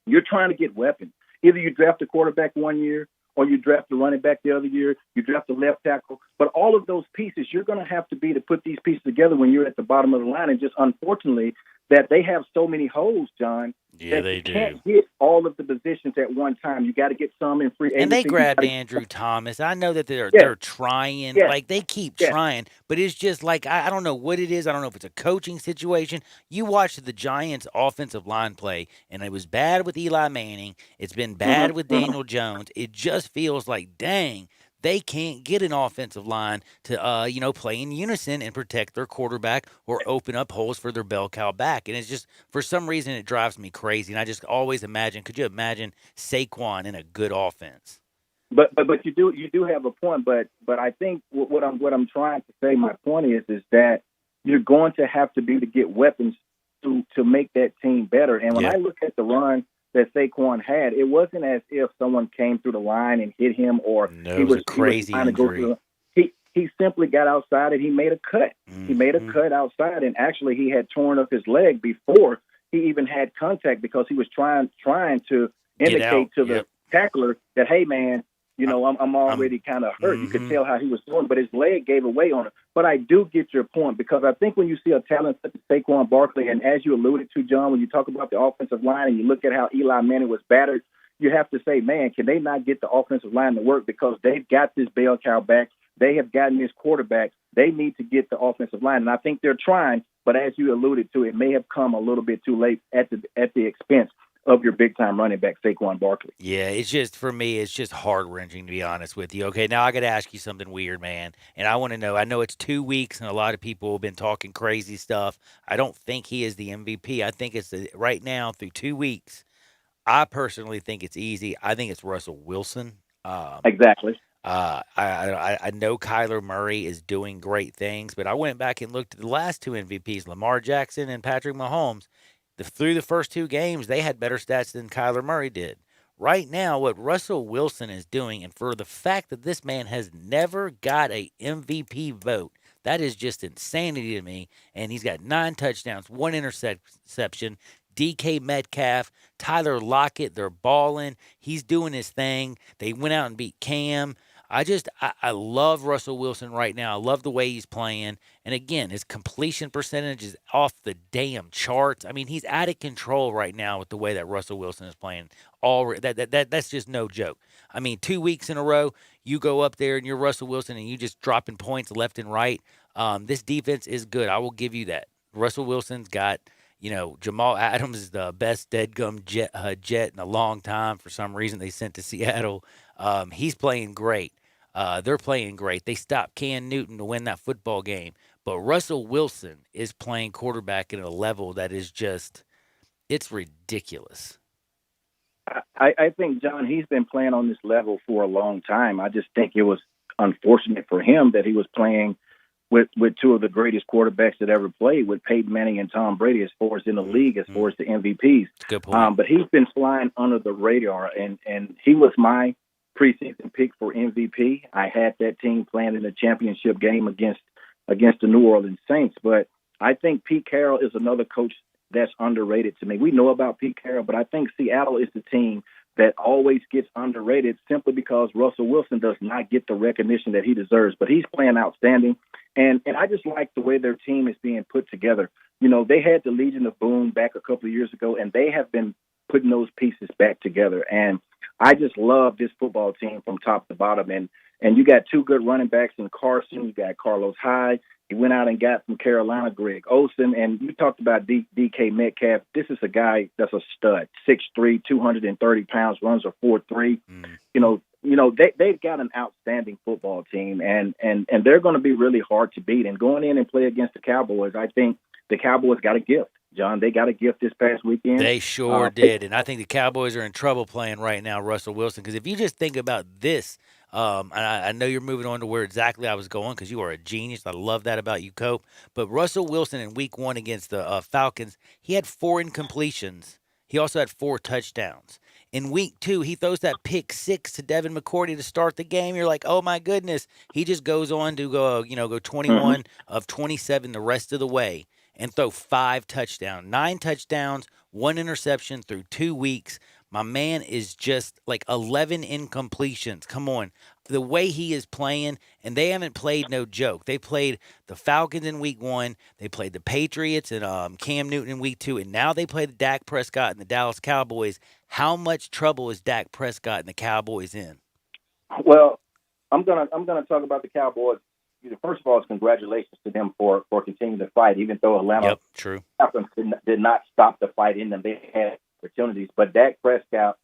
you're trying to get weapons. Either you draft a quarterback one year or you draft a running back the other year, you draft a left tackle. But all of those pieces, you're going to have to be to put these pieces together when you're at the bottom of the line. And just unfortunately that they have so many holes, John, that they you can't get all of the positions at one time. You got to get some in free agency. And they grabbed Andrew Thomas. I know that they're trying. Like, they keep trying. But it's just like, I don't know what it is. I don't know if it's a coaching situation. You watched the Giants' offensive line play, and it was bad with Eli Manning. It's been bad with Daniel Jones. It just feels like, dang, they can't get an offensive line to, play in unison and protect their quarterback or open up holes for their bell cow back. And it's just, for some reason, it drives me crazy. And I just always imagine, could you imagine Saquon in a good offense? But you do have a point. But I think what I'm trying to say, my point is that you're going to have to be to get weapons to make that team better. And when I look at the run that Saquon had, it wasn't as if someone came through the line and hit him or he was crazy trying to go through. He simply got outside and he made a cut. He made a cut outside, and actually he had torn up his leg before he even had contact because he was trying to indicate to the tackler that, hey, man, I'm already kind of hurt. You could tell how he was doing, but his leg gave away on it. But I do get your point because I think when you see a talent such as Saquon Barkley, and as you alluded to, John, when you talk about the offensive line and you look at how Eli Manning was battered, you have to say, man, can they not get the offensive line to work because they've got this bell cow back. They have gotten this quarterback. They need to get the offensive line. And I think they're trying, but as you alluded to, it may have come a little bit too late at the expense of your big-time running back, Saquon Barkley. Yeah, it's just, for me, it's just heart-wrenching, to be honest with you. Okay, now I got to ask you something weird, man. And I want to know, I know it's 2 weeks, and a lot of people have been talking crazy stuff. I don't think he is the MVP. I think it's right now, through 2 weeks, I personally think it's easy. I think it's Russell Wilson. Exactly. I know Kyler Murray is doing great things, but I went back and looked at the last 2 MVPs, Lamar Jackson and Patrick Mahomes. Through the first 2 games, they had better stats than Kyler Murray did. Right now, what Russell Wilson is doing, and for the fact that this man has never got a MVP vote, that is just insanity to me. And he's got 9 touchdowns, 1 interception. DK Metcalf, Tyler Lockett, they're balling. He's doing his thing. They went out and beat Cam. I love Russell Wilson right now. I love the way he's playing. And again, his completion percentage is off the damn charts. I mean, he's out of control right now with the way that Russell Wilson is playing. That's just no joke. I mean, 2 weeks in a row, you go up there and you're Russell Wilson and you just dropping points left and right. This defense is good. I will give you that. Russell Wilson's got, Jamal Adams is the best deadgum jet in a long time. For some reason, they sent to Seattle. He's playing great. They're playing great. They stopped Cam Newton to win that football game. But Russell Wilson is playing quarterback at a level that is just, it's ridiculous. I think, John, he's been playing on this level for a long time. I just think it was unfortunate for him that he was playing with 2 of the greatest quarterbacks that ever played, with Peyton Manning and Tom Brady, as far as in the league, as far as the MVPs. Good point. But he's been flying under the radar, and he was my preseason pick for MVP. I had that team playing in a championship game against the New Orleans Saints. But I think Pete Carroll is another coach that's underrated to me. We know about Pete Carroll, but I think Seattle is the team that always gets underrated simply because Russell Wilson does not get the recognition that he deserves. But he's playing outstanding. And I just like the way their team is being put together. They had the Legion of Boom back a couple of years ago, and they have been putting those pieces back together. And I just love this football team from top to bottom. And you got two good running backs in Carson. You got Carlos Hyde. He went out and got from Carolina Greg Olsen. And you talked about DK Metcalf. This is a guy that's a stud, 6'3", 230 pounds, runs a 4.3. They've got an outstanding football team, and they're going to be really hard to beat. And going in and play against the Cowboys, I think the Cowboys got a gift. John, they got a gift this past weekend. They sure did. And I think the Cowboys are in trouble playing right now, Russell Wilson, because if you just think about this, and I know you're moving on to where exactly I was going because you are a genius. I love that about you, Cope. But Russell Wilson in week 1 against the Falcons, he had 4 incompletions. He also had 4 touchdowns. In week 2, he throws that pick 6 to Devin McCourty to start the game. You're like, oh, my goodness. He just goes on to go 21 of 27 the rest of the way and throw 5 touchdowns, 9 touchdowns, 1 interception through 2 weeks. My man is just like 11 incompletions. Come on. The way he is playing, and they haven't played no joke. They played the Falcons in week 1. They played the Patriots and Cam Newton in week 2. And now they play the Dak Prescott and the Dallas Cowboys. How much trouble is Dak Prescott and the Cowboys in? Well, I'm gonna talk about the Cowboys. First of all, it's congratulations to them for continuing to fight, even though Atlanta Falcons did not stop the fight in them. They had opportunities, but Dak Prescott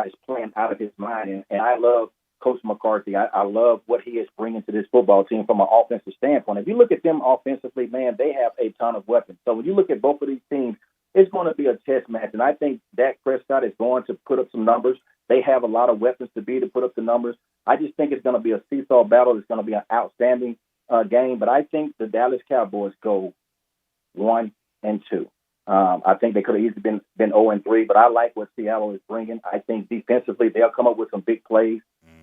is playing out of his mind, and I love Coach McCarthy. I love what he is bringing to this football team from an offensive standpoint. If you look at them offensively, man, they have a ton of weapons. So when you look at both of these teams, it's going to be a chess match, and I think Dak Prescott is going to put up some numbers. They have a lot of weapons to put up the numbers. I just think it's going to be a seesaw battle. It's going to be an outstanding game, but I think the Dallas Cowboys go 1-2. I think they could have easily been 0-3, but I like what Seattle is bringing. I think defensively they'll come up with some big plays,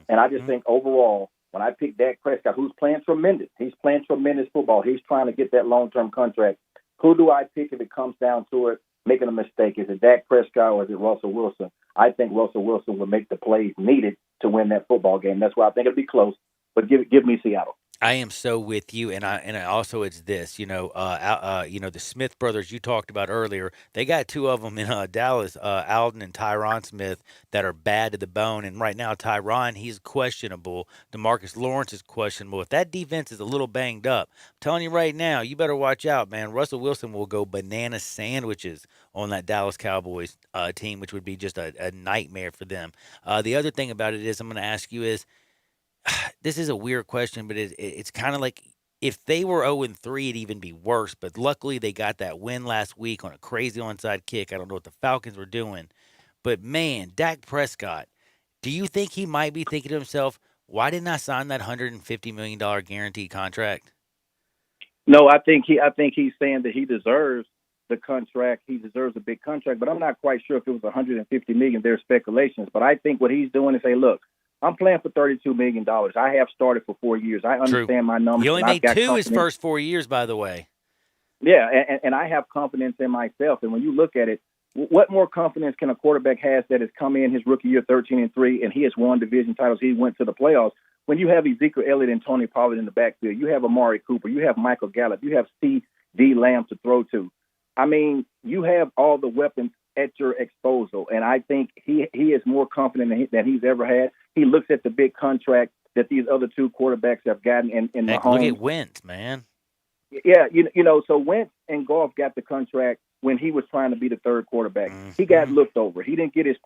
and I just think overall, when I pick Dak Prescott, who's playing tremendous, he's playing tremendous football. He's trying to get that long-term contract. Who do I pick if it comes down to it, making a mistake? Is it Dak Prescott or is it Russell Wilson? I think Russell Wilson will make the plays needed to win that football game. That's why I think it'll be close, but give me Seattle. I am so with you, and also it's this, the Smith brothers you talked about earlier. They got 2 of them in Dallas, Alden and Tyron Smith, that are bad to the bone. And right now, Tyron, he's questionable. DeMarcus Lawrence is questionable. If that defense is a little banged up, I'm telling you right now, you better watch out, man. Russell Wilson will go banana sandwiches on that Dallas Cowboys team, which would be just a nightmare for them. The other thing about it is, I'm going to ask you is, this is a weird question, but it's kind of like if they were 0-3, it'd even be worse. But luckily, they got that win last week on a crazy onside kick. I don't know what the Falcons were doing. But, man, Dak Prescott, do you think he might be thinking to himself, why didn't I sign that $150 million guaranteed contract? No, I think he's saying that he deserves the contract. He deserves a big contract. But I'm not quite sure if it was $150 million. There's speculations. But I think what he's doing is say, look, I'm playing for $32 million. I have started for 4 years. I understand my numbers. He only made 2 his first 4 years, by the way. Yeah, and I have confidence in myself. And when you look at it, what more confidence can a quarterback have that has come in his rookie year 13-3 and he has won division titles? He went to the playoffs. When you have Ezekiel Elliott and Tony Pollard in the backfield, you have Amari Cooper, you have Michael Gallup, you have C.D. Lamb to throw to. I mean, you have all the weapons at your disposal, and I think he is more confident than he's ever had. He looks at the big contract that these other 2 quarterbacks have gotten in Mahomes. Look at Wentz, man. Yeah, so Wentz and Goff got the contract when he was trying to be the 3rd quarterback. He got looked over. He didn't get his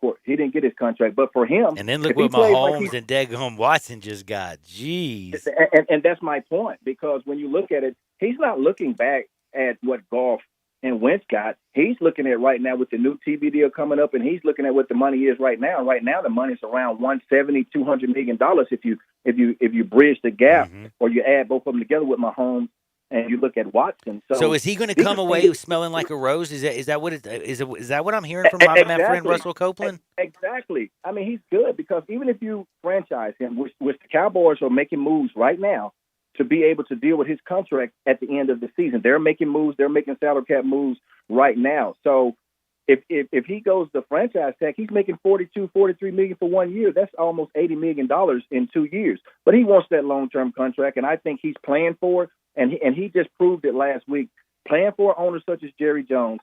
contract, but for him, and then look what Mahomes and Daggone Watson just got. Jeez, and that's my point, because when you look at it, he's not looking back at what Goff and Wentz got. He's looking at right now with the new TV deal coming up, and he's looking at what the money is right now. Right now, the money's around $170, $200 million if you bridge the gap or you add both of them together with Mahomes and you look at Watson. So is he going to come away smelling like a rose? Is that what I'm hearing from my friend Russell Copeland? Exactly. I mean, he's good because even if you franchise him, which the Cowboys are making moves right now to be able to deal with his contract at the end of the season. They're making moves. They're making salary cap moves right now. So if he goes the franchise tag, he's making $42, $43 million for 1 year. That's almost $80 million in 2 years. But he wants that long-term contract, and I think he's playing for it. And he just proved it last week playing for an owner such as Jerry Jones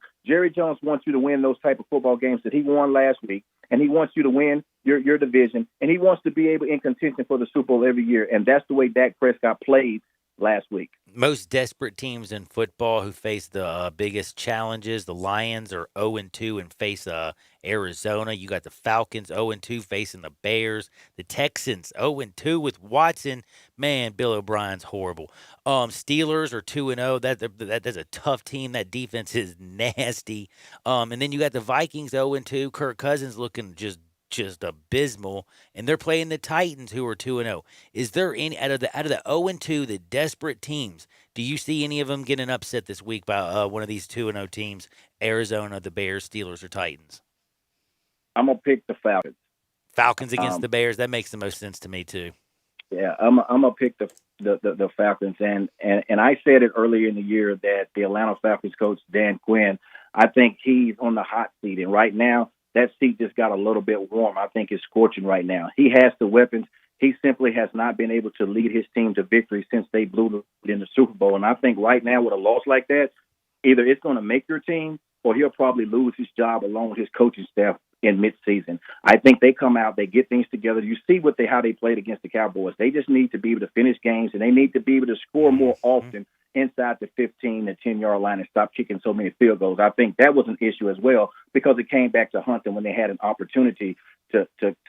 wants you to win those type of football games that he won last week, and he wants you to win your division, and he wants to be able in contention for the Super Bowl every year, and that's the way Dak Prescott played last week. Most desperate teams in football who face the biggest challenges. The Lions are 0-2 and face Arizona. You got the Falcons 0-2 facing the Bears. The Texans 0-2 with Watson. Man, Bill O'Brien's horrible. Steelers are 2-0. That's a tough team. That defense is nasty. And then you got the Vikings 0-2. Kirk Cousins looking just abysmal, and they're playing the Titans, who are 2-0. Is there any out of the 0-2, the desperate teams? Do you see any of them getting upset this week by one of these 2-0 teams? Arizona, the Bears, Steelers, or Titans? I'm gonna pick the Falcons. Falcons against the Bears. That makes the most sense to me too. Yeah, I'm gonna pick the Falcons, and I said it earlier in the year that the Atlanta Falcons coach Dan Quinn, I think he's on the hot seat, and right now, that seat just got a little bit warm. I think it's scorching right now. He has the weapons. He simply has not been able to lead his team to victory since they blew in the Super Bowl. And I think right now with a loss like that, either it's going to make your team or he'll probably lose his job along with his coaching staff in midseason. I think they come out, they get things together. You see how they played against the Cowboys. They just need to be able to finish games, and they need to be able to score more often inside the 15 to 10-yard line and stop kicking so many field goals. I think that was an issue as well because it came back to hunt them when they had an opportunity to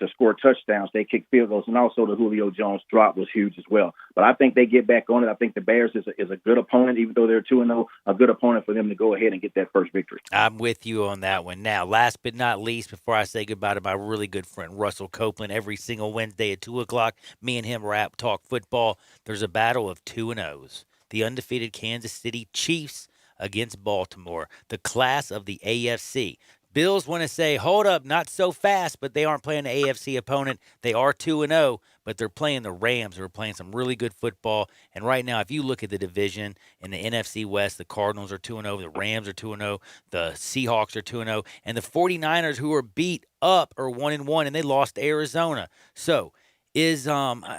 score touchdowns. They kicked field goals, and also the Julio Jones drop was huge as well. But I think they get back on it. I think the Bears is a good opponent, even though they're 2-0, a good opponent for them to go ahead and get that first victory. I'm with you on that one. Now, last but not least, before I say goodbye to my really good friend Russell Copeland, every single Wednesday at 2 o'clock, me and him talk football. There's a battle of 2-0s. The undefeated Kansas City Chiefs against Baltimore, the class of the AFC. Bills want to say, hold up, not so fast, but they aren't playing an AFC opponent. They are 2-0, but they're playing the Rams, who are playing some really good football. And right now, if you look at the division in the NFC West, the Cardinals are 2-0, the Rams are 2-0, the Seahawks are 2-0, and the 49ers, who are beat up, are 1-1, and they lost to Arizona. So, is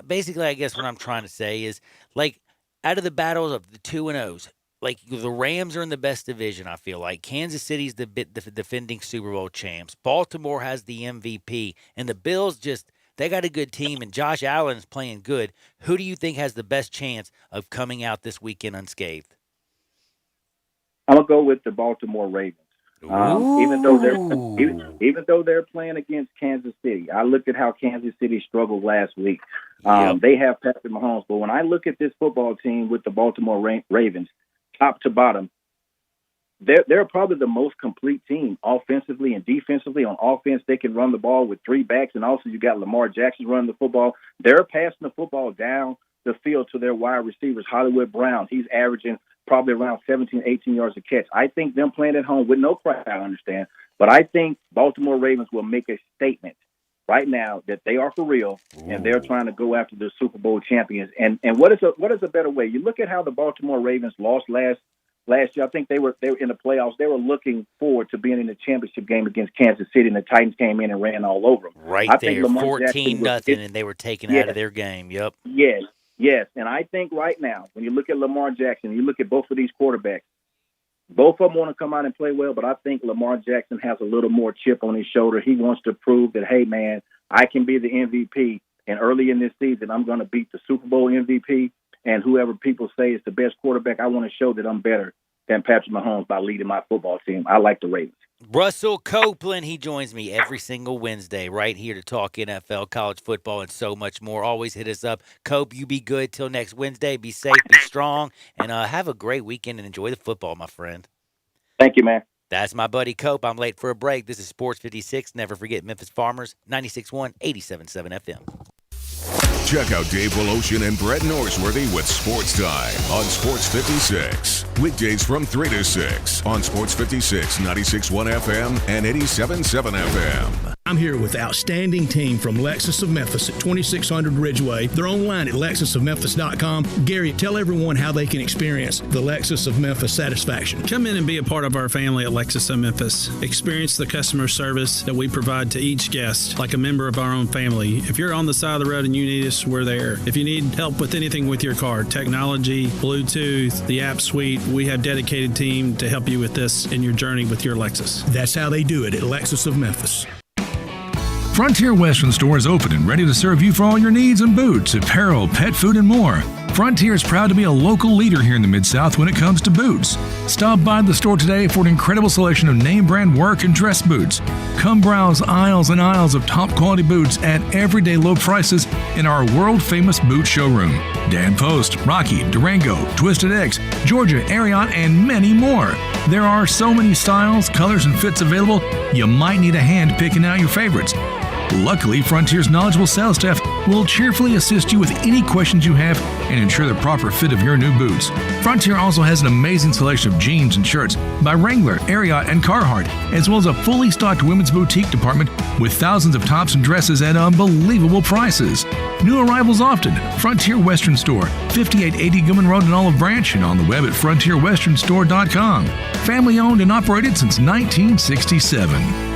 basically, I guess what I'm trying to say is, like, out of the battles of the 2-0s, like the Rams are in the best division, I feel like. Kansas City's the defending Super Bowl champs. Baltimore has the MVP. And the Bills they got a good team, and Josh Allen's playing good. Who do you think has the best chance of coming out this weekend unscathed? I'm going to go with the Baltimore Ravens. Even though they're playing against Kansas City, I looked at how Kansas City struggled last week. They have Patrick Mahomes, but when I look at this football team with the Baltimore Ravens, top to bottom, they're probably the most complete team offensively and defensively. On offense, they can run the ball with 3 backs, and also you got Lamar Jackson running the football. They're passing the football down the field to their wide receivers. Hollywood Brown, he's averaging probably around 17, 18 yards a catch. I think them playing at home with no crowd, I understand, but I think Baltimore Ravens will make a statement right now that they are for real, and they're trying to go after the Super Bowl champions. And what is a better way? You look at how the Baltimore Ravens lost last year. I think they were in the playoffs. They were looking forward to being in the championship game against Kansas City, and the Titans came in and ran all over them. Right there, 14-0, and they were taken out of their game. Yep. Yes, and I think right now, when you look at Lamar Jackson, you look at both of these quarterbacks, both of them want to come out and play well, but I think Lamar Jackson has a little more chip on his shoulder. He wants to prove that, hey, man, I can be the MVP, and early in this season, I'm going to beat the Super Bowl MVP, and whoever people say is the best quarterback, I want to show that I'm better than Patrick Mahomes by leading my football team. I like the Ravens. Russell Copeland, he joins me every single Wednesday right here to talk NFL, college football, and so much more. Always hit us up. Cope, you be good till next Wednesday. Be safe, be strong, and have a great weekend and enjoy the football, my friend. Thank you, man. That's my buddy Cope. I'm late for a break. This is Sports 56. Never forget Memphis Farmers, 96.1, 87.7 FM. Check out Dave Woloshin and Brett Norsworthy with Sports Time on Sports 56. Weekdays from 3 to 6 on Sports 56, 96.1 FM and 87.7 FM. I'm here with outstanding team from Lexus of Memphis at 2600 Ridgeway. They're online at lexusofmemphis.com. Gary, tell everyone how they can experience the Lexus of Memphis satisfaction. Come in and be a part of our family at Lexus of Memphis. Experience the customer service that we provide to each guest like a member of our own family. If you're on the side of the road and you need us, we're there. If you need help with anything with your car, technology, Bluetooth, the app suite, we have a dedicated team to help you with this in your journey with your Lexus. That's how they do it at Lexus of Memphis. Frontier Western Store is open and ready to serve you for all your needs in boots, apparel, pet food, and more. Frontier is proud to be a local leader here in the Mid-South when it comes to boots. Stop by the store today for an incredible selection of name brand work and dress boots. Come browse aisles and aisles of top quality boots at everyday low prices in our world famous boot showroom. Dan Post, Rocky, Durango, Twisted X, Georgia, Ariat, and many more. There are so many styles, colors, and fits available, you might need a hand picking out your favorites. Luckily, Frontier's knowledgeable sales staff will cheerfully assist you with any questions you have and ensure the proper fit of your new boots. Frontier also has an amazing selection of jeans and shirts by Wrangler, Ariat, and Carhartt, as well as a fully stocked women's boutique department with thousands of tops and dresses at unbelievable prices. New arrivals often. Frontier Western Store, 5880 Gilman Road in Olive Branch, and on the web at frontierwesternstore.com. Family owned and operated since 1967.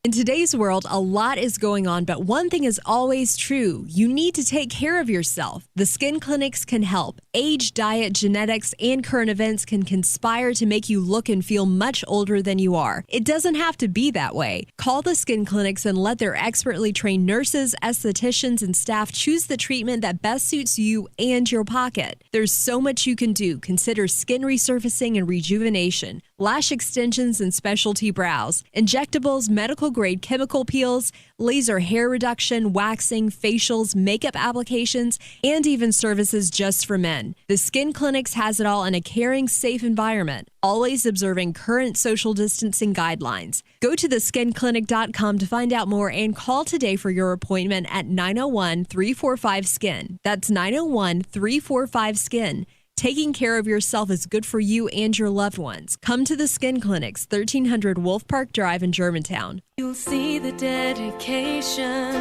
In today's world, a lot is going on, but one thing is always true. You need to take care of yourself. The skin clinics can help. Age, diet, genetics, and current events can conspire to make you look and feel much older than you are. It doesn't have to be that way. Call the skin clinics and let their expertly trained nurses, estheticians, and staff choose the treatment that best suits you and your pocket. There's so much you can do. Consider skin resurfacing and rejuvenation, lash extensions and specialty brows, injectables, medical grade chemical peels, laser hair reduction, waxing, facials, makeup applications, and even services just for men. The Skin Clinics has it all in a caring, safe environment, always observing current social distancing guidelines. Go to theskinclinic.com to find out more and call today for your appointment at 901-345-SKIN. That's 901-345-SKIN. Taking care of yourself is good for you and your loved ones. Come to the Skin Clinics, 1300 Wolf Park Drive in Germantown. You'll see the dedication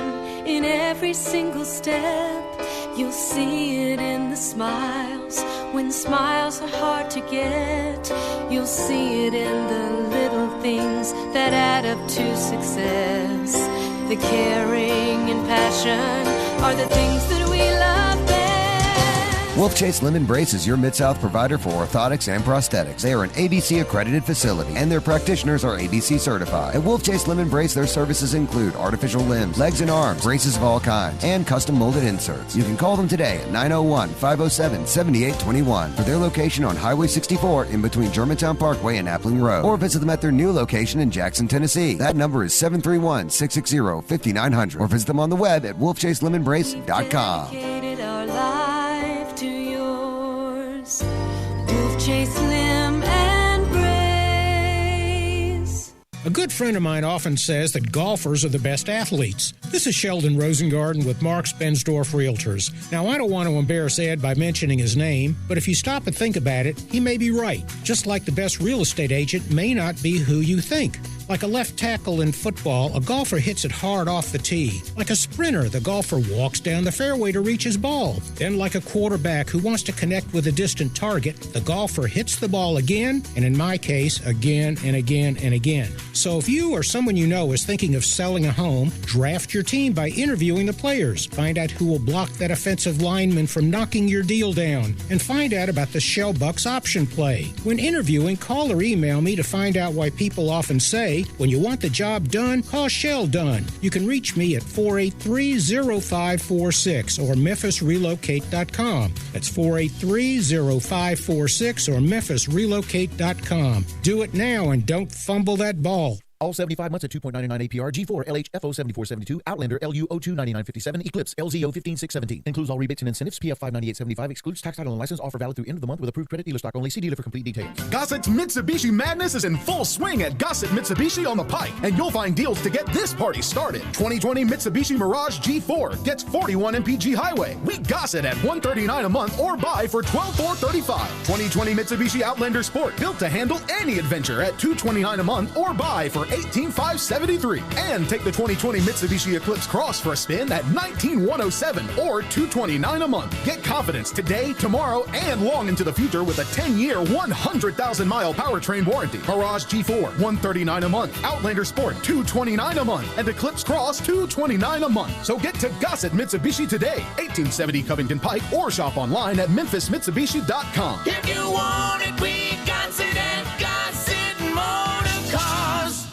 in every single step. You'll see it in the smiles when smiles are hard to get. You'll see it in the little things that add up to success. The caring and passion are the things that we love best. Wolf Chase Lemon Brace is your Mid-South provider for orthotics and prosthetics. They are an ABC accredited facility and their practitioners are ABC certified. At Wolf Chase Lemon Brace, their services include artificial limbs, legs and arms, braces of all kinds, and custom molded inserts. You can call them today at 901-507-7821 for their location on Highway 64 in between Germantown Parkway and Appling Road, or visit them at their new location in Jackson, Tennessee. That number is 731-660-5900, or visit them on the web at wolfchaselemonbrace.com. Dedicated our life to yours. Wolf Chase Limb and Brace. A good friend of mine often says that golfers are the best athletes. This is Sheldon Rosengarten with Marks Bensdorf Realtors. Now, I don't want to embarrass Ed by mentioning his name, but if you stop and think about it, he may be right. Just like the best real estate agent may not be who you think. Like a left tackle in football, a golfer hits it hard off the tee. Like a sprinter, the golfer walks down the fairway to reach his ball. Then like a quarterback who wants to connect with a distant target, the golfer hits the ball again, and in my case, again and again and again. So if you or someone you know is thinking of selling a home, draft your team by interviewing the players. Find out who will block that offensive lineman from knocking your deal down, and find out about the Shell Bucks option play. When interviewing, call or email me to find out why people often say, when you want the job done, call Shell Done. You can reach me at 483-0546 or memphisrelocate.com. That's 483-0546 or memphisrelocate.com. Do it now and don't fumble that ball. All 75 months at 2.99 APR, G4, LHFO 7472, Outlander, LU02 9957, Eclipse, LZO 15617. Includes all rebates and incentives, PF 59875, excludes tax, title, and license. Offer valid through end of the month with approved credit dealer stock only. See dealer for complete details. Gossett's Mitsubishi Madness is in full swing at Gossett Mitsubishi on the Pike, and you'll find deals to get this party started. 2020 Mitsubishi Mirage G4 gets 41 MPG Highway. We Gossett at $139 a month or buy for $12,435. 2020 Mitsubishi Outlander Sport, built to handle any adventure at $229 a month or buy for for $18,573. And take the 2020 Mitsubishi Eclipse Cross for a spin at $19,107 or $229 a month. Get confidence today, tomorrow, and long into the future with a 10-year, 100,000-mile powertrain warranty. Mirage G4, $139 a month. Outlander Sport, $229 a month. And Eclipse Cross, $229 a month. So get to Gossett Mitsubishi today, 1870 Covington Pike, or shop online at memphismitsubishi.com. If you want it, we got it at Gossett Motor Cars.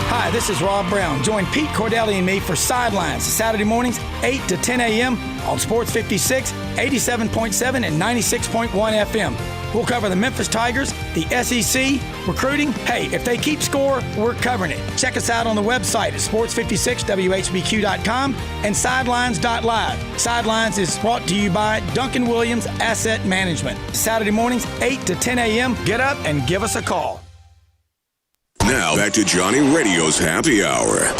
Hi, this is Rob Brown. Join Pete Cordelli and me for Sidelines Saturday mornings, 8 to 10 a.m. on Sports 56, 87.7, and 96.1 FM. We'll cover the Memphis Tigers, the SEC, recruiting. Hey, if they keep score, we're covering it. Check us out on the website at sports56whbq.com and sidelines.live. Sidelines is brought to you by Duncan Williams Asset Management. Saturday mornings, 8 to 10 a.m. Get up and give us a call. Now back to Johnny Radio's Happy Hour.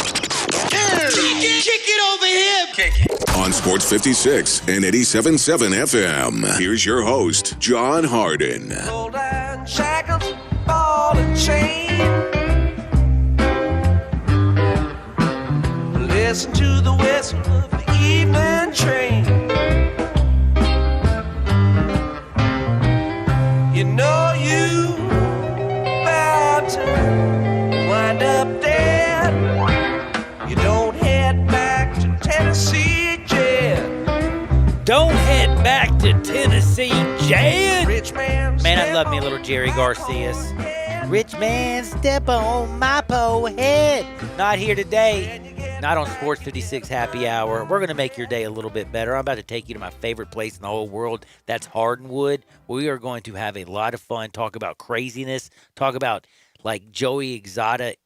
Kick it over here. Kick it. On Sports 56 and 87.7 FM. Here's your host, John Harden. Gold and shackles, ball and chain. Listen to the whistle of the evening train. You know you about to wind up dead. You don't head back to Tennessee, Jed. Don't head back to Tennessee, Jed. Rich man, I love me a little Jerry Garcias. Rich man, step on my po head. Not here today. Not on Sports 56 Happy Hour. We're going to make your day a little bit better. I'm about to take you to my favorite place in the whole world. That's Hardenwood. We are going to have a lot of fun, talk about craziness, talk about like Joey Exotic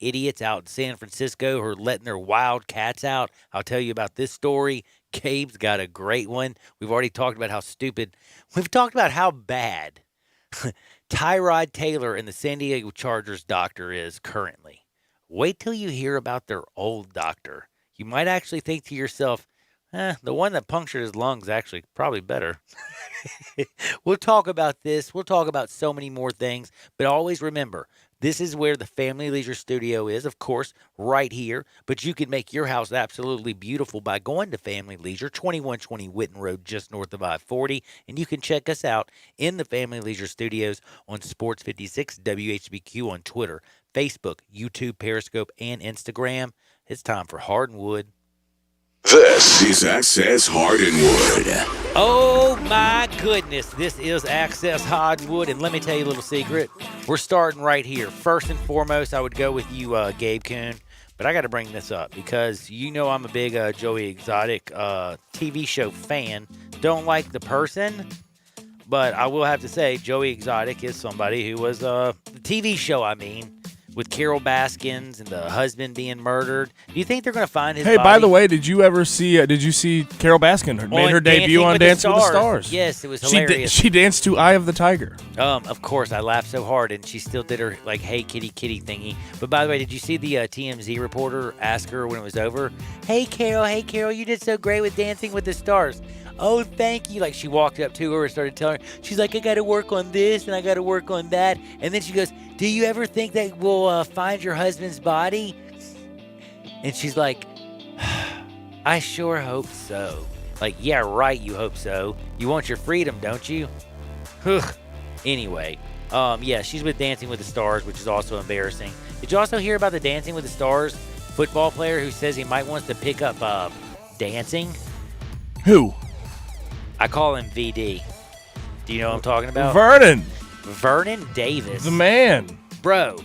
idiots out in San Francisco who are letting their wild cats out. I'll tell you about this story. Gabe's got a great one. We've already talked about how stupid. We've talked about how bad Tyrod Taylor and the San Diego Chargers doctor is currently. Wait till you hear about their old doctor. You might actually think to yourself, the one that punctured his lungs is actually probably better. We'll talk about this. We'll talk about so many more things. But always remember, this is where the Family Leisure Studio is, of course, right here. But you can make your house absolutely beautiful by going to Family Leisure, 2120 Witten Road, just north of I-40. And you can check us out in the Family Leisure Studios on Sports 56 WHBQ on Twitter, Facebook, YouTube, Periscope, and Instagram. It's time for Hardenwood. This is Access Hardenwood. Oh my goodness, this is Access Hardenwood, and let me tell you a little secret. We're starting right here. First and foremost, I would go with you, Gabe Kuhn, but I got to bring this up because you know I'm a big Joey Exotic TV show fan. Don't like the person, but I will have to say Joey Exotic is somebody who was the TV show, with Carol Baskins and the husband being murdered. Do you think they're going to find his body? By the way, did you see Carol Baskin made her debut on Dancing with the Stars? Yes, it was hilarious. She danced to Eye of the Tiger. Of course, I laughed so hard, and she still did her, like, hey, kitty, kitty thingy. But by the way, did you see the TMZ reporter ask her when it was over, hey, Carol, you did so great with Dancing with the Stars. Oh, thank you. Like, she walked up to her and started telling her, she's like, I got to work on this and I got to work on that. And then she goes, do you ever think that we'll find your husband's body? And she's like, I sure hope so. Like, yeah, right, you hope so. You want your freedom, don't you? Anyway, yeah, she's with Dancing with the Stars, which is also embarrassing. Did you also hear about the Dancing with the Stars football player who says he might want to pick up dancing? Who? I call him VD. Do you know what I'm talking about? Vernon Davis. The man. Bro,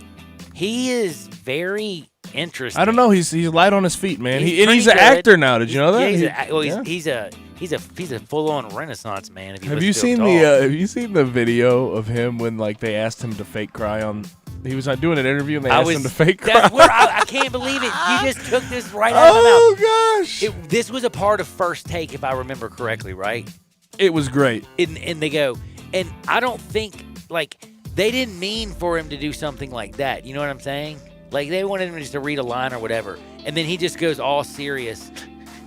he is very interesting. I don't know. He's light on his feet, man. He's an good. actor now. Did you know that? He's a full-on Renaissance man. Have you seen the video of him when like they asked him to fake cry on? He was doing an interview and they asked him to fake cry. I can't believe it. You just took this right out of my mouth. Oh gosh! This was a part of First Take, if I remember correctly, right? It was great. And they go, and I don't think like they didn't mean for him to do something like that. You know what I'm saying? Like they wanted him just to read a line or whatever, and then he just goes all serious,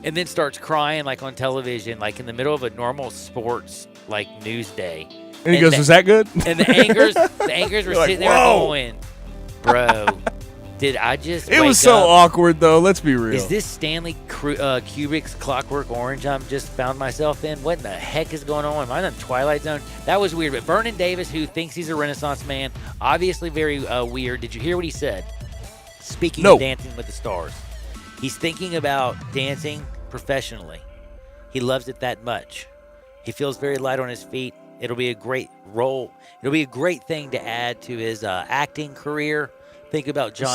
and then starts crying like on television, like in the middle of a normal sports like news day. And he goes, "Was that good?" And the anchors were You're like, sitting there "Whoa." going, "Bro, did I just?" It was wake so up? awkward, though. Let's be real. Is this Stanley Kubrick's Clockwork Orange I'm just found myself in? What in the heck is going on? Am I in Twilight Zone? That was weird. But Vernon Davis, who thinks he's a Renaissance man, obviously very weird. Did you hear what he said? Speaking of Dancing with the Stars, he's thinking about dancing professionally. He loves it that much. He feels very light on his feet. It'll be a great role. It'll be a great thing to add to his acting career. Think about John.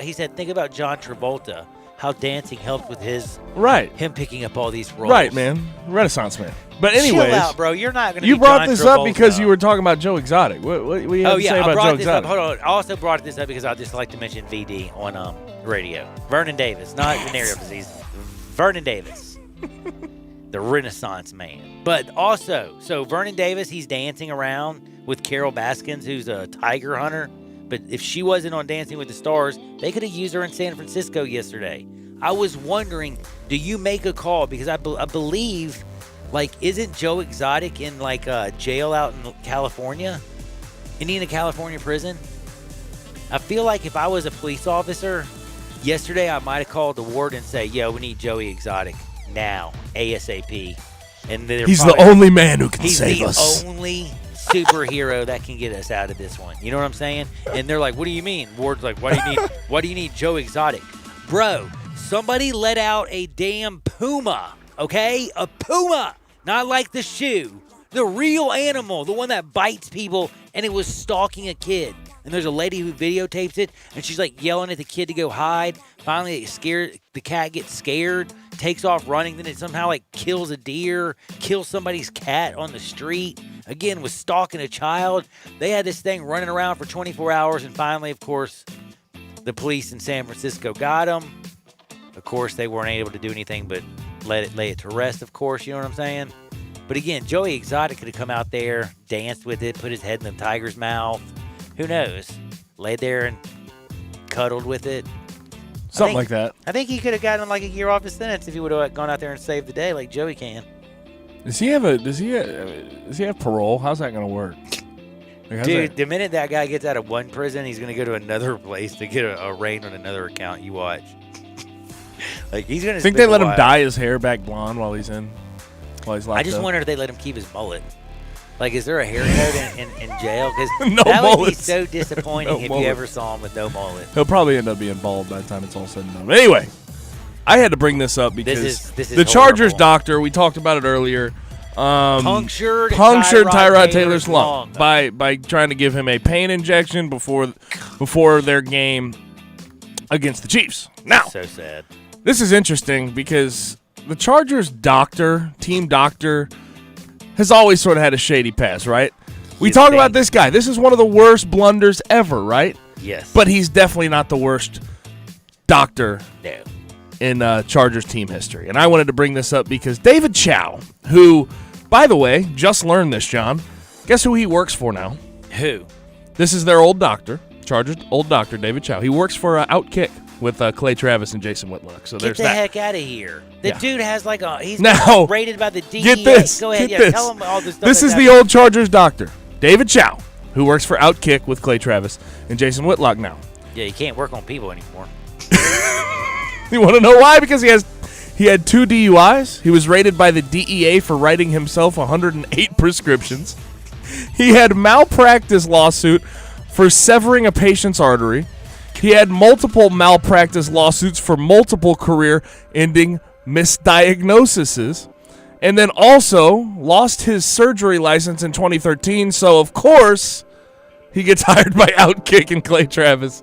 He said, think about John Travolta. How dancing helped with his him picking up all these roles. Right, man. Renaissance man. But anyways, chill out, bro. You're not going to. You be brought John this Travolta. up because you were talking about Joe Exotic. What do you have to say I about brought Joe this Exotic? up. Hold on. I also brought this up because I just like to mention VD on radio. Vernon Davis, not venereal disease. Vernon Davis, the Renaissance man. But also, so Vernon Davis, he's dancing around with Carol Baskins, who's a tiger hunter. But if she wasn't on Dancing with the Stars, they could have used her in San Francisco yesterday. I was wondering, do you make a call? Because I believe, like, isn't Joe Exotic in, like, jail out in California? Isn't he in a California prison? I feel like if I was a police officer, yesterday I might have called the warden and say, yo, we need Joey Exotic now, ASAP. And He's the only man who can save us. He's the only superhero that can get us out of this one. You know what I'm saying? And they're like, what do you mean? Ward's like, why do you need Joe Exotic? Bro, somebody let out a damn puma, okay? A puma, not like the shoe. The real animal, the one that bites people, and it was stalking a kid. And there's a lady who videotapes it, and she's like yelling at the kid to go hide. Finally, the cat gets scared, takes off running, then it somehow like kills a deer, kills somebody's cat on the street. Again, was stalking a child. They had this thing running around for 24 hours, and finally, of course, the police in San Francisco got him. Of course, they weren't able to do anything but lay it to rest, of course, you know what I'm saying? But again, Joey Exotic could have come out there, danced with it, put his head in the tiger's mouth. Who knows? Laid there and cuddled with it. Something like that. I think he could have gotten like a year off his sentence if he would have gone out there and saved the day like Joey can. Does he have parole? How's that going to work? Dude, the minute that guy gets out of one prison, he's going to go to another place to get a raid on another account. You watch. Like he's going to. Think they let him dye his hair back blonde while he's locked I just up? wonder if they let him keep his mullet. Like, is there a haircut in jail? Because No that would be mullets. so disappointing No if mullet. you ever saw him with no mullet. He'll probably end up being bald by the time it's all said and done. But anyway, I had to bring this up because this is the Chargers horrible. doctor, we talked about it earlier, Punctured Tyrod Taylor's lung by trying to give him a pain injection before their game against the Chiefs. Now, so sad. This is interesting because the Chargers team doctor, has always sort of had a shady past, right? We talk about this guy. This is one of the worst blunders ever, right? Yes. But he's definitely not the worst doctor No. in Chargers team history. And I wanted to bring this up because David Chow, who, by the way, just learned this, John. Guess who he works for now? Who? This is their old doctor, Chargers old doctor, David Chow. He works for Outkick with Clay Travis and Jason Whitlock. So Get there's the that. heck out of here. The dude has like he's Now, rated by the DEA. Get this. Go ahead, Get this. tell him all this stuff. This is the old Chargers doctor, David Chow, who works for Outkick with Clay Travis and Jason Whitlock now. Yeah, you can't work on people anymore. You want to know why? Because he had 2 DUIs. He was rated by the DEA for writing himself 108 prescriptions. He had malpractice lawsuit for severing a patient's artery. He had multiple malpractice lawsuits for multiple career-ending misdiagnoses. And then also lost his surgery license in 2013. So, of course, he gets hired by Outkick and Clay Travis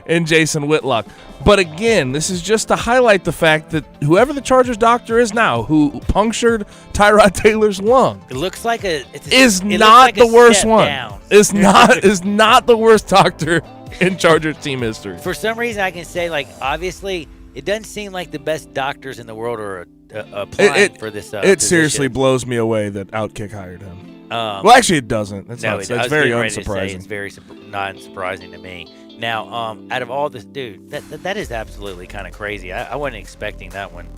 and Jason Whitlock. But again, this is just to highlight the fact that whoever the Chargers doctor is now, who punctured Tyrod Taylor's lung, It looks like is not the worst one. Is not the worst doctor in Chargers team history. For some reason, I can say, like, obviously, it doesn't seem like the best doctors in the world are applying for this It seriously position. blows me away that Outkick hired him. Well, actually, it doesn't. That's no, not, it, that's I was very getting ready to say unsurprising. it's very not surprising to me. Now, out of all this, dude, that is absolutely kind of crazy. I wasn't expecting that one.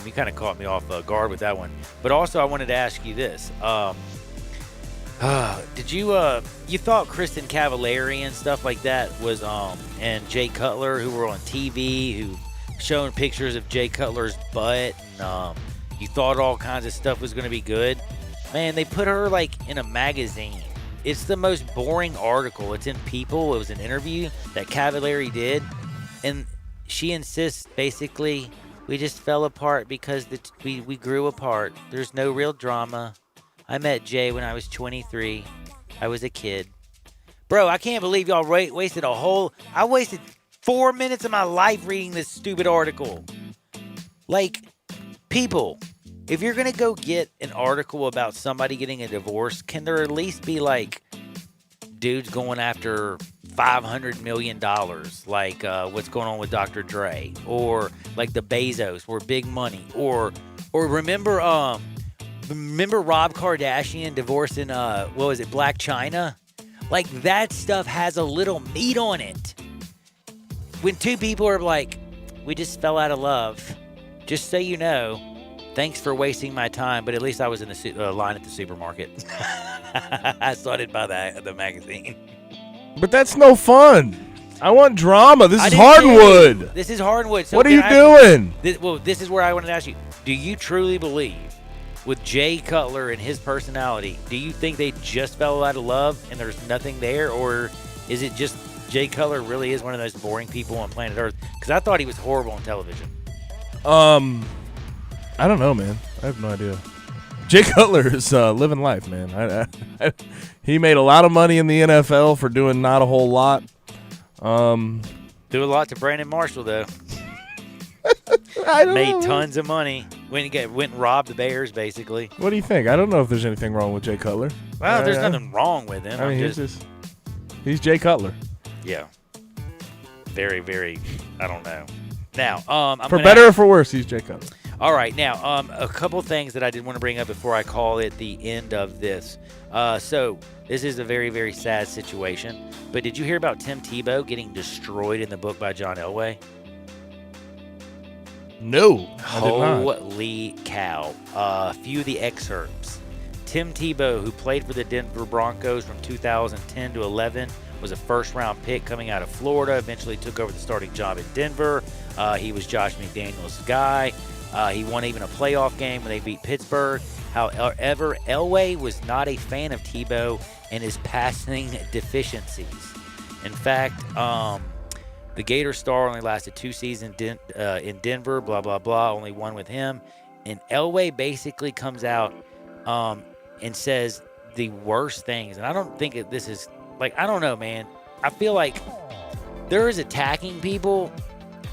You kind of caught me off guard with that one. But also, I wanted to ask you this. Did you you thought Kristen Cavallari and stuff like that was and Jay Cutler, who were on TV, who showing pictures of Jay Cutler's butt, and you thought all kinds of stuff was going to be good? Man, they put her like in a magazine. It's the most boring article. It's in People. It was an interview that Cavallari did, and she insists basically we just fell apart because we grew apart. There's no real drama. I met Jay when I was 23. I was a kid. Bro, I can't believe y'all wasted I wasted 4 minutes of my life reading this stupid article. Like, people, if you're going to go get an article about somebody getting a divorce, can there at least be, like, dudes going after $500 million, like what's going on with Dr. Dre, or like the Bezos, or big money, or remember Rob Kardashian divorcing what was it, Blac Chyna? Like, that stuff has a little meat on it. When two people are like, we just fell out of love, just so you know, thanks for wasting my time, but at least I was in the line at the supermarket. I started by the magazine. But that's no fun. I want drama. This is Hardwood. This is Hardwood. So what are you doing? This is where I wanted to ask you. Do you truly believe, with Jay Cutler and his personality, do you think they just fell out of love and there's nothing there? Or is it just Jay Cutler really is one of those boring people on planet Earth? Because I thought he was horrible on television. I don't know, man. I have no idea. Jay Cutler is living life, man. He made a lot of money in the NFL for doing not a whole lot. Do a lot to Brandon Marshall, though. Made tons of money. Went and robbed the Bears, basically. What do you think? I don't know if there's anything wrong with Jay Cutler. Well, there's nothing wrong with him. I mean, he's Jay Cutler. Yeah. Very, very, I don't know. Now, for better or for worse, he's Jay Cutler. All right, now, a couple things that I did want to bring up before I call it the end of this. So, this is a very, very sad situation. But did you hear about Tim Tebow getting destroyed in the book by John Elway? No, I did not. Holy cow. A few of the excerpts. Tim Tebow, who played for the Denver Broncos from 2010 to 11, was a first-round pick coming out of Florida, eventually took over the starting job in Denver. He was Josh McDaniels' guy. He won even a playoff game when they beat Pittsburgh. However, Elway was not a fan of Tebow and his passing deficiencies. In fact, the Gator star only lasted 2 seasons in Denver, blah, blah, blah, only one with him. And Elway basically comes out and says the worst things. And I don't think this is, like, I don't know, man. I feel like there is attacking people,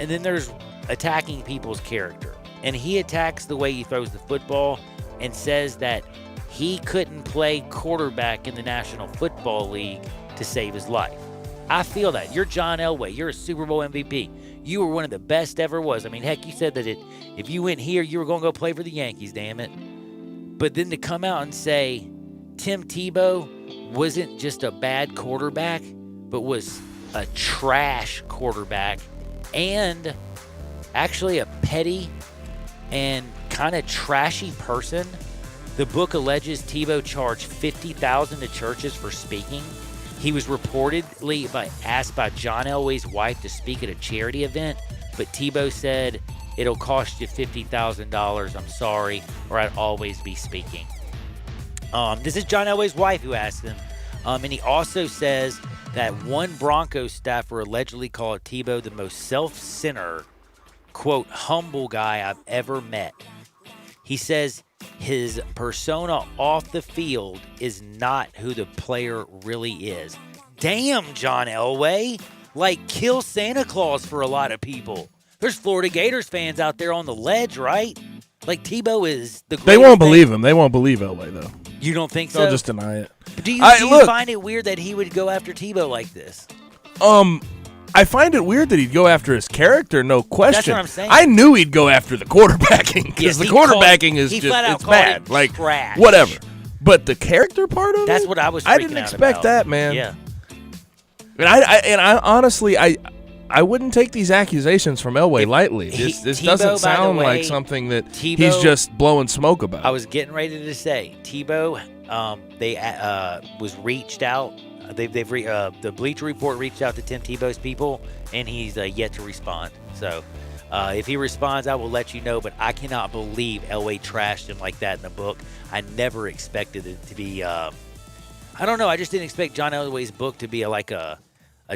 and then there's attacking people's character. And he attacks the way he throws the football and says that he couldn't play quarterback in the National Football League to save his life. I feel that. You're John Elway. You're a Super Bowl MVP. You were one of the best ever was. I mean, heck, you said that if you went here, you were going to go play for the Yankees, damn it. But then to come out and say Tim Tebow wasn't just a bad quarterback, but was a trash quarterback and actually a petty and kind of trashy person. The book alleges Tebow charged $50,000 to churches for speaking. He was reportedly asked by John Elway's wife to speak at a charity event, but Tebow said, "It'll cost you $50,000. I'm sorry, or I'd always be speaking." This is John Elway's wife who asked him. And he also says that one Broncos staffer allegedly called Tebow the most self-centered, quote, humble guy I've ever met. He says his persona off the field is not who the player really is. Damn, John Elway. Like, kill Santa Claus for a lot of people. There's Florida Gators fans out there on the ledge, right? Like, Tebow is the greatest. They won't believe him. They won't believe Elway, though. You don't think so? They'll just deny it. Do you find it weird that he would go after Tebow like this? I find it weird that he'd go after his character, no question. That's what I'm saying. I knew he'd go after the quarterbacking because the quarterbacking is just it's bad. Like, trash. Whatever. But the character part of That's it? what I was freaking I didn't out expect about. that, man. Yeah. And I honestly, I wouldn't take these accusations from Elway lightly. This Tebow, doesn't sound by the way, like something that Tebow, he's just blowing smoke about. I was getting ready to say, Tebow they was reached out. The Bleacher Report reached out to Tim Tebow's people, and he's yet to respond. So if he responds, I will let you know. But I cannot believe Elway trashed him like that in the book. I never expected it to be. I don't know. I just didn't expect John Elway's book to be like a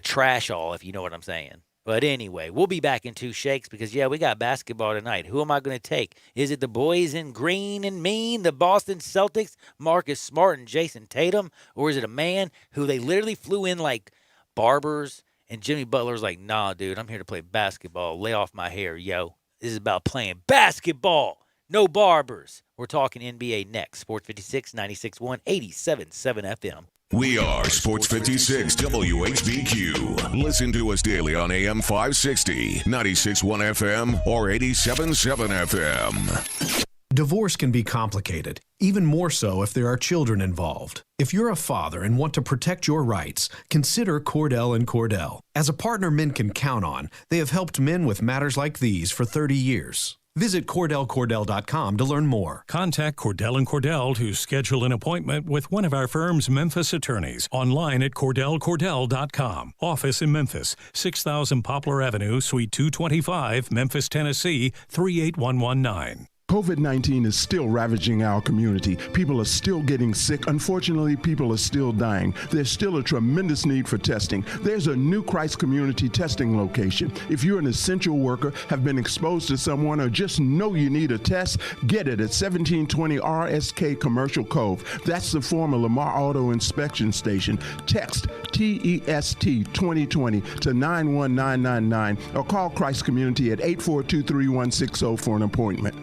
trash all, if you know what I'm saying. But anyway, we'll be back in 2 shakes because, yeah, we got basketball tonight. Who am I going to take? Is it the boys in green and mean, the Boston Celtics, Marcus Smart and Jason Tatum? Or is it a man who they literally flew in like barbers and Jimmy Butler's like, nah, dude, I'm here to play basketball. Lay off my hair, yo. This is about playing basketball. No barbers. We're talking NBA next. Sports 56, 96.1, 87.7 FM. We are Sports 56 WHBQ. Listen to us daily on AM 560, 96.1 FM, or 87.7 FM. Divorce can be complicated, even more so if there are children involved. If you're a father and want to protect your rights, consider Cordell & Cordell. As a partner men can count on, they have helped men with matters like these for 30 years. Visit CordellCordell.com to learn more. Contact Cordell & Cordell to schedule an appointment with one of our firm's Memphis attorneys. Online at CordellCordell.com. Office in Memphis, 6000 Poplar Avenue, Suite 225, Memphis, Tennessee, 38119. COVID-19 is still ravaging our community. People are still getting sick. Unfortunately, people are still dying. There's still a tremendous need for testing. There's a new Christ Community testing location. If you're an essential worker, have been exposed to someone, or just know you need a test, get it at 1720 RSK Commercial Cove. That's the former Lamar Auto Inspection Station. Text TEST 2020 to 91999 or call Christ Community at 842-3160 for an appointment.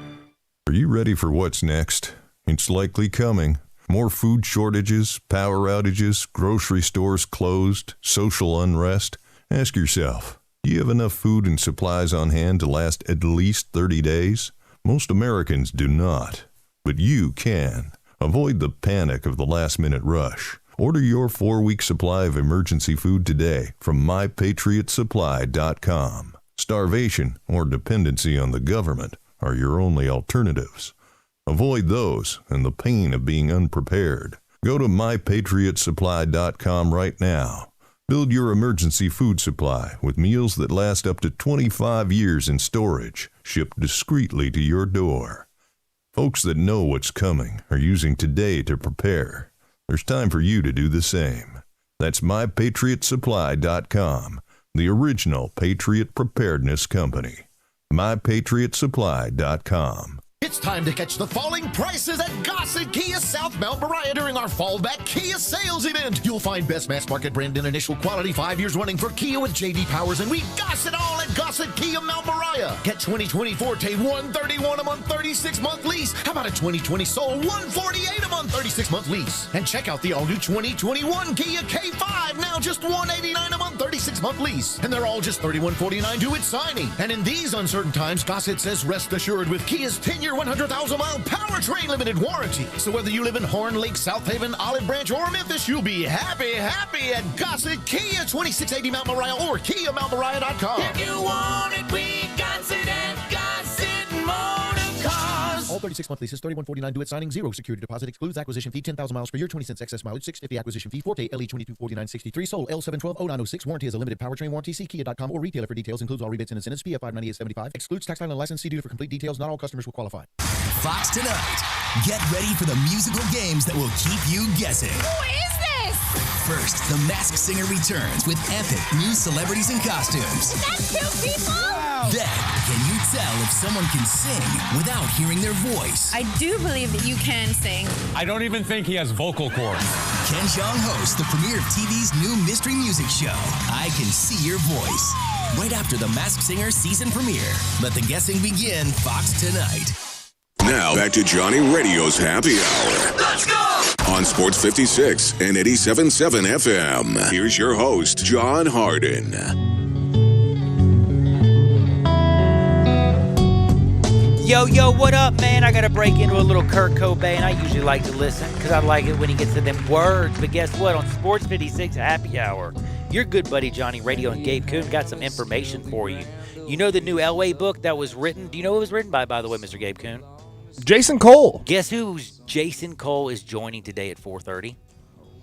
Are you ready for what's next? It's likely coming. More food shortages, power outages, grocery stores closed, social unrest. Ask yourself, do you have enough food and supplies on hand to last at least 30 days? Most Americans do not, but you can. Avoid the panic of the last-minute rush. Order your 4-week supply of emergency food today from MyPatriotSupply.com. Starvation or dependency on the government are your only alternatives. Avoid those and the pain of being unprepared. Go to MyPatriotSupply.com right now. Build your emergency food supply with meals that last up to 25 years in storage, shipped discreetly to your door. Folks that know what's coming are using today to prepare. There's time for you to do the same. That's MyPatriotSupply.com, the original Patriot Preparedness Company. MyPatriotSupply.com. It's time to catch the falling prices at Gossett Kia South Mount Moriah during our Fallback Kia sales event. You'll find best mass market brand and initial quality 5 years running for Kia with J.D. Powers, and we goss it all at Gossett Kia Mount Moriah. Get 2020 Forte $131 a month, 36-month lease. How about a 2020 Soul $148 a month, 36-month lease? And check out the all-new 2021 Kia K5, now just $189 a month, 36-month lease. And they're all just $3149 due at signing. And in these uncertain times, Gossett says rest assured with Kia's 10-year 100,000-mile powertrain limited warranty. So whether you live in Horn Lake, South Haven, Olive Branch, or Memphis, you'll be happy at Gossett Kia, 2680 Mount Moriah, or KiaMountMoriah.com. If you want it, we got it at Gossett Motor Cars. All 36-month leases, $3149 due at signing, 0 security deposit, excludes acquisition fee, 10,000 miles per year, 20 cents excess mileage, $650 acquisition fee, Forte LE 2249.63, Soul L7120906, warranty is a limited powertrain warranty, see Kia.com or retailer for details, includes all rebates and incentives, PF 598.75, excludes tax title and license, see dealer for complete details, not all customers will qualify. Fox Tonight. Get ready for the musical games that will keep you guessing. Who is this? First, The Masked Singer returns with epic new celebrities and costumes. That's 2 people? Wow. Then, can you tell if someone can sing without hearing their voice? I do believe that you can sing. I don't even think he has vocal cords. Ken Jeong hosts the premiere of TV's new mystery music show, I Can See Your Voice. Right after The Masked Singer season premiere. Let the guessing begin, Fox Tonight. Now, back to Johnny Radio's Happy Hour. Let's go! On Sports 56 and 87.7 FM. Here's your host, John Harden. Yo, what up, man? I got to break into a little Kurt Cobain. I usually like to listen because I like it when he gets to them words. But guess what? On Sports 56 Happy Hour, your good buddy Johnny Radio and Gabe Kuhn got some information for you. You know the new Elway book that was written? Do you know who it was written by the way, Mr. Gabe Kuhn? Jason Cole. Guess who Jason Cole is joining today at 4:30?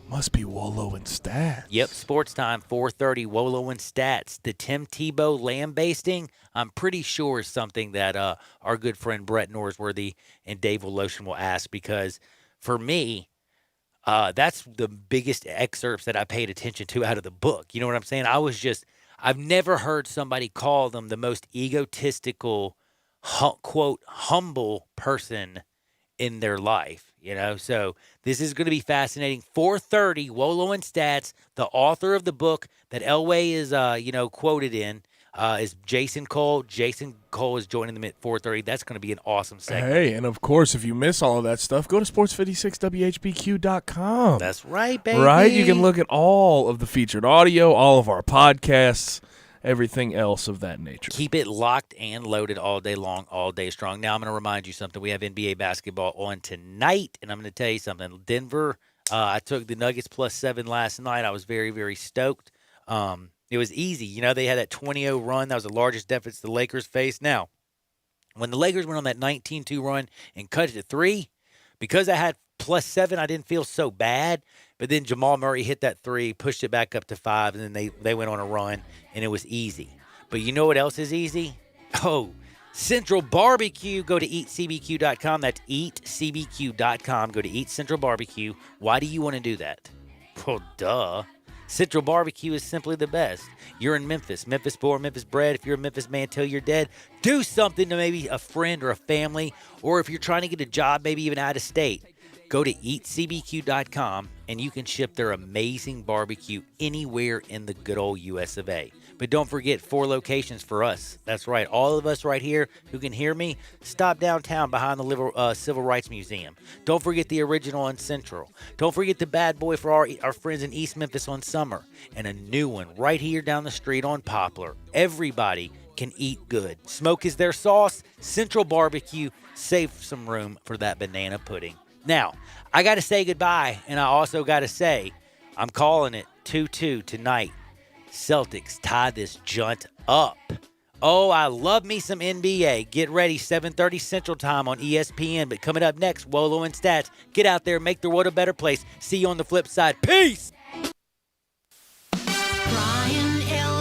Must be Wolo and Stats. Yep, sports time, 4:30, Wolo and Stats. The Tim Tebow lambasting, I'm pretty sure is something that our good friend Brett Norsworthy and Dave Woloshin will ask, because for me, that's the biggest excerpts that I paid attention to out of the book. You know what I'm saying? I've never heard somebody call them the most egotistical, quote, humble person in their life, you know? So this is going to be fascinating. 4:30, Wolo and Stats. The author of the book that Elway is, quoted in is Jason Cole. Jason Cole is joining them at 4:30. That's going to be an awesome segment. Hey, and of course, if you miss all of that stuff, go to sports56whbq.com. That's right, baby. Right? You can look at all of the featured audio, all of our podcasts, everything else of that nature. Keep it locked and loaded all day long, all day strong. Now, I'm going to remind you something. We have NBA basketball on tonight, and I'm going to tell you something. Denver, I took the Nuggets +7 last night. I was very, very stoked. It was easy. You know, they had that 20-0 run. That was the largest deficit the Lakers faced. Now, when the Lakers went on that 19-2 run and cut it to 3, because I had +7, I didn't feel so bad. But then Jamal Murray hit that 3, pushed it back up to 5, and then they went on a run, and it was easy. But you know what else is easy? Oh, Central Barbecue. Go to eatcbq.com. That's eatcbq.com. Go to Eat Central Barbecue. Why do you want to do that? Well, duh. Central Barbecue is simply the best. You're in Memphis. Memphis born, Memphis bred. If you're a Memphis man till you're dead, do something to maybe a friend or a family, or if you're trying to get a job, maybe even out of state. Go to eatcbq.com, and you can ship their amazing barbecue anywhere in the good old US of A. But don't forget, 4 locations for us. That's right. All of us right here who can hear me, stop downtown behind the Civil Rights Museum. Don't forget the original on Central. Don't forget the Bad Boy for our friends in East Memphis on Summer. And a new one right here down the street on Poplar. Everybody can eat good. Smoke is their sauce. Central Barbecue. Save some room for that banana pudding. Now, I got to say goodbye, and I also got to say I'm calling it 2-2 tonight. Celtics tie this junt up. Oh, I love me some NBA. Get ready, 7:30 Central Time on ESPN. But coming up next, Wolo and Stats. Get out there, make the world a better place. See you on the flip side. Peace!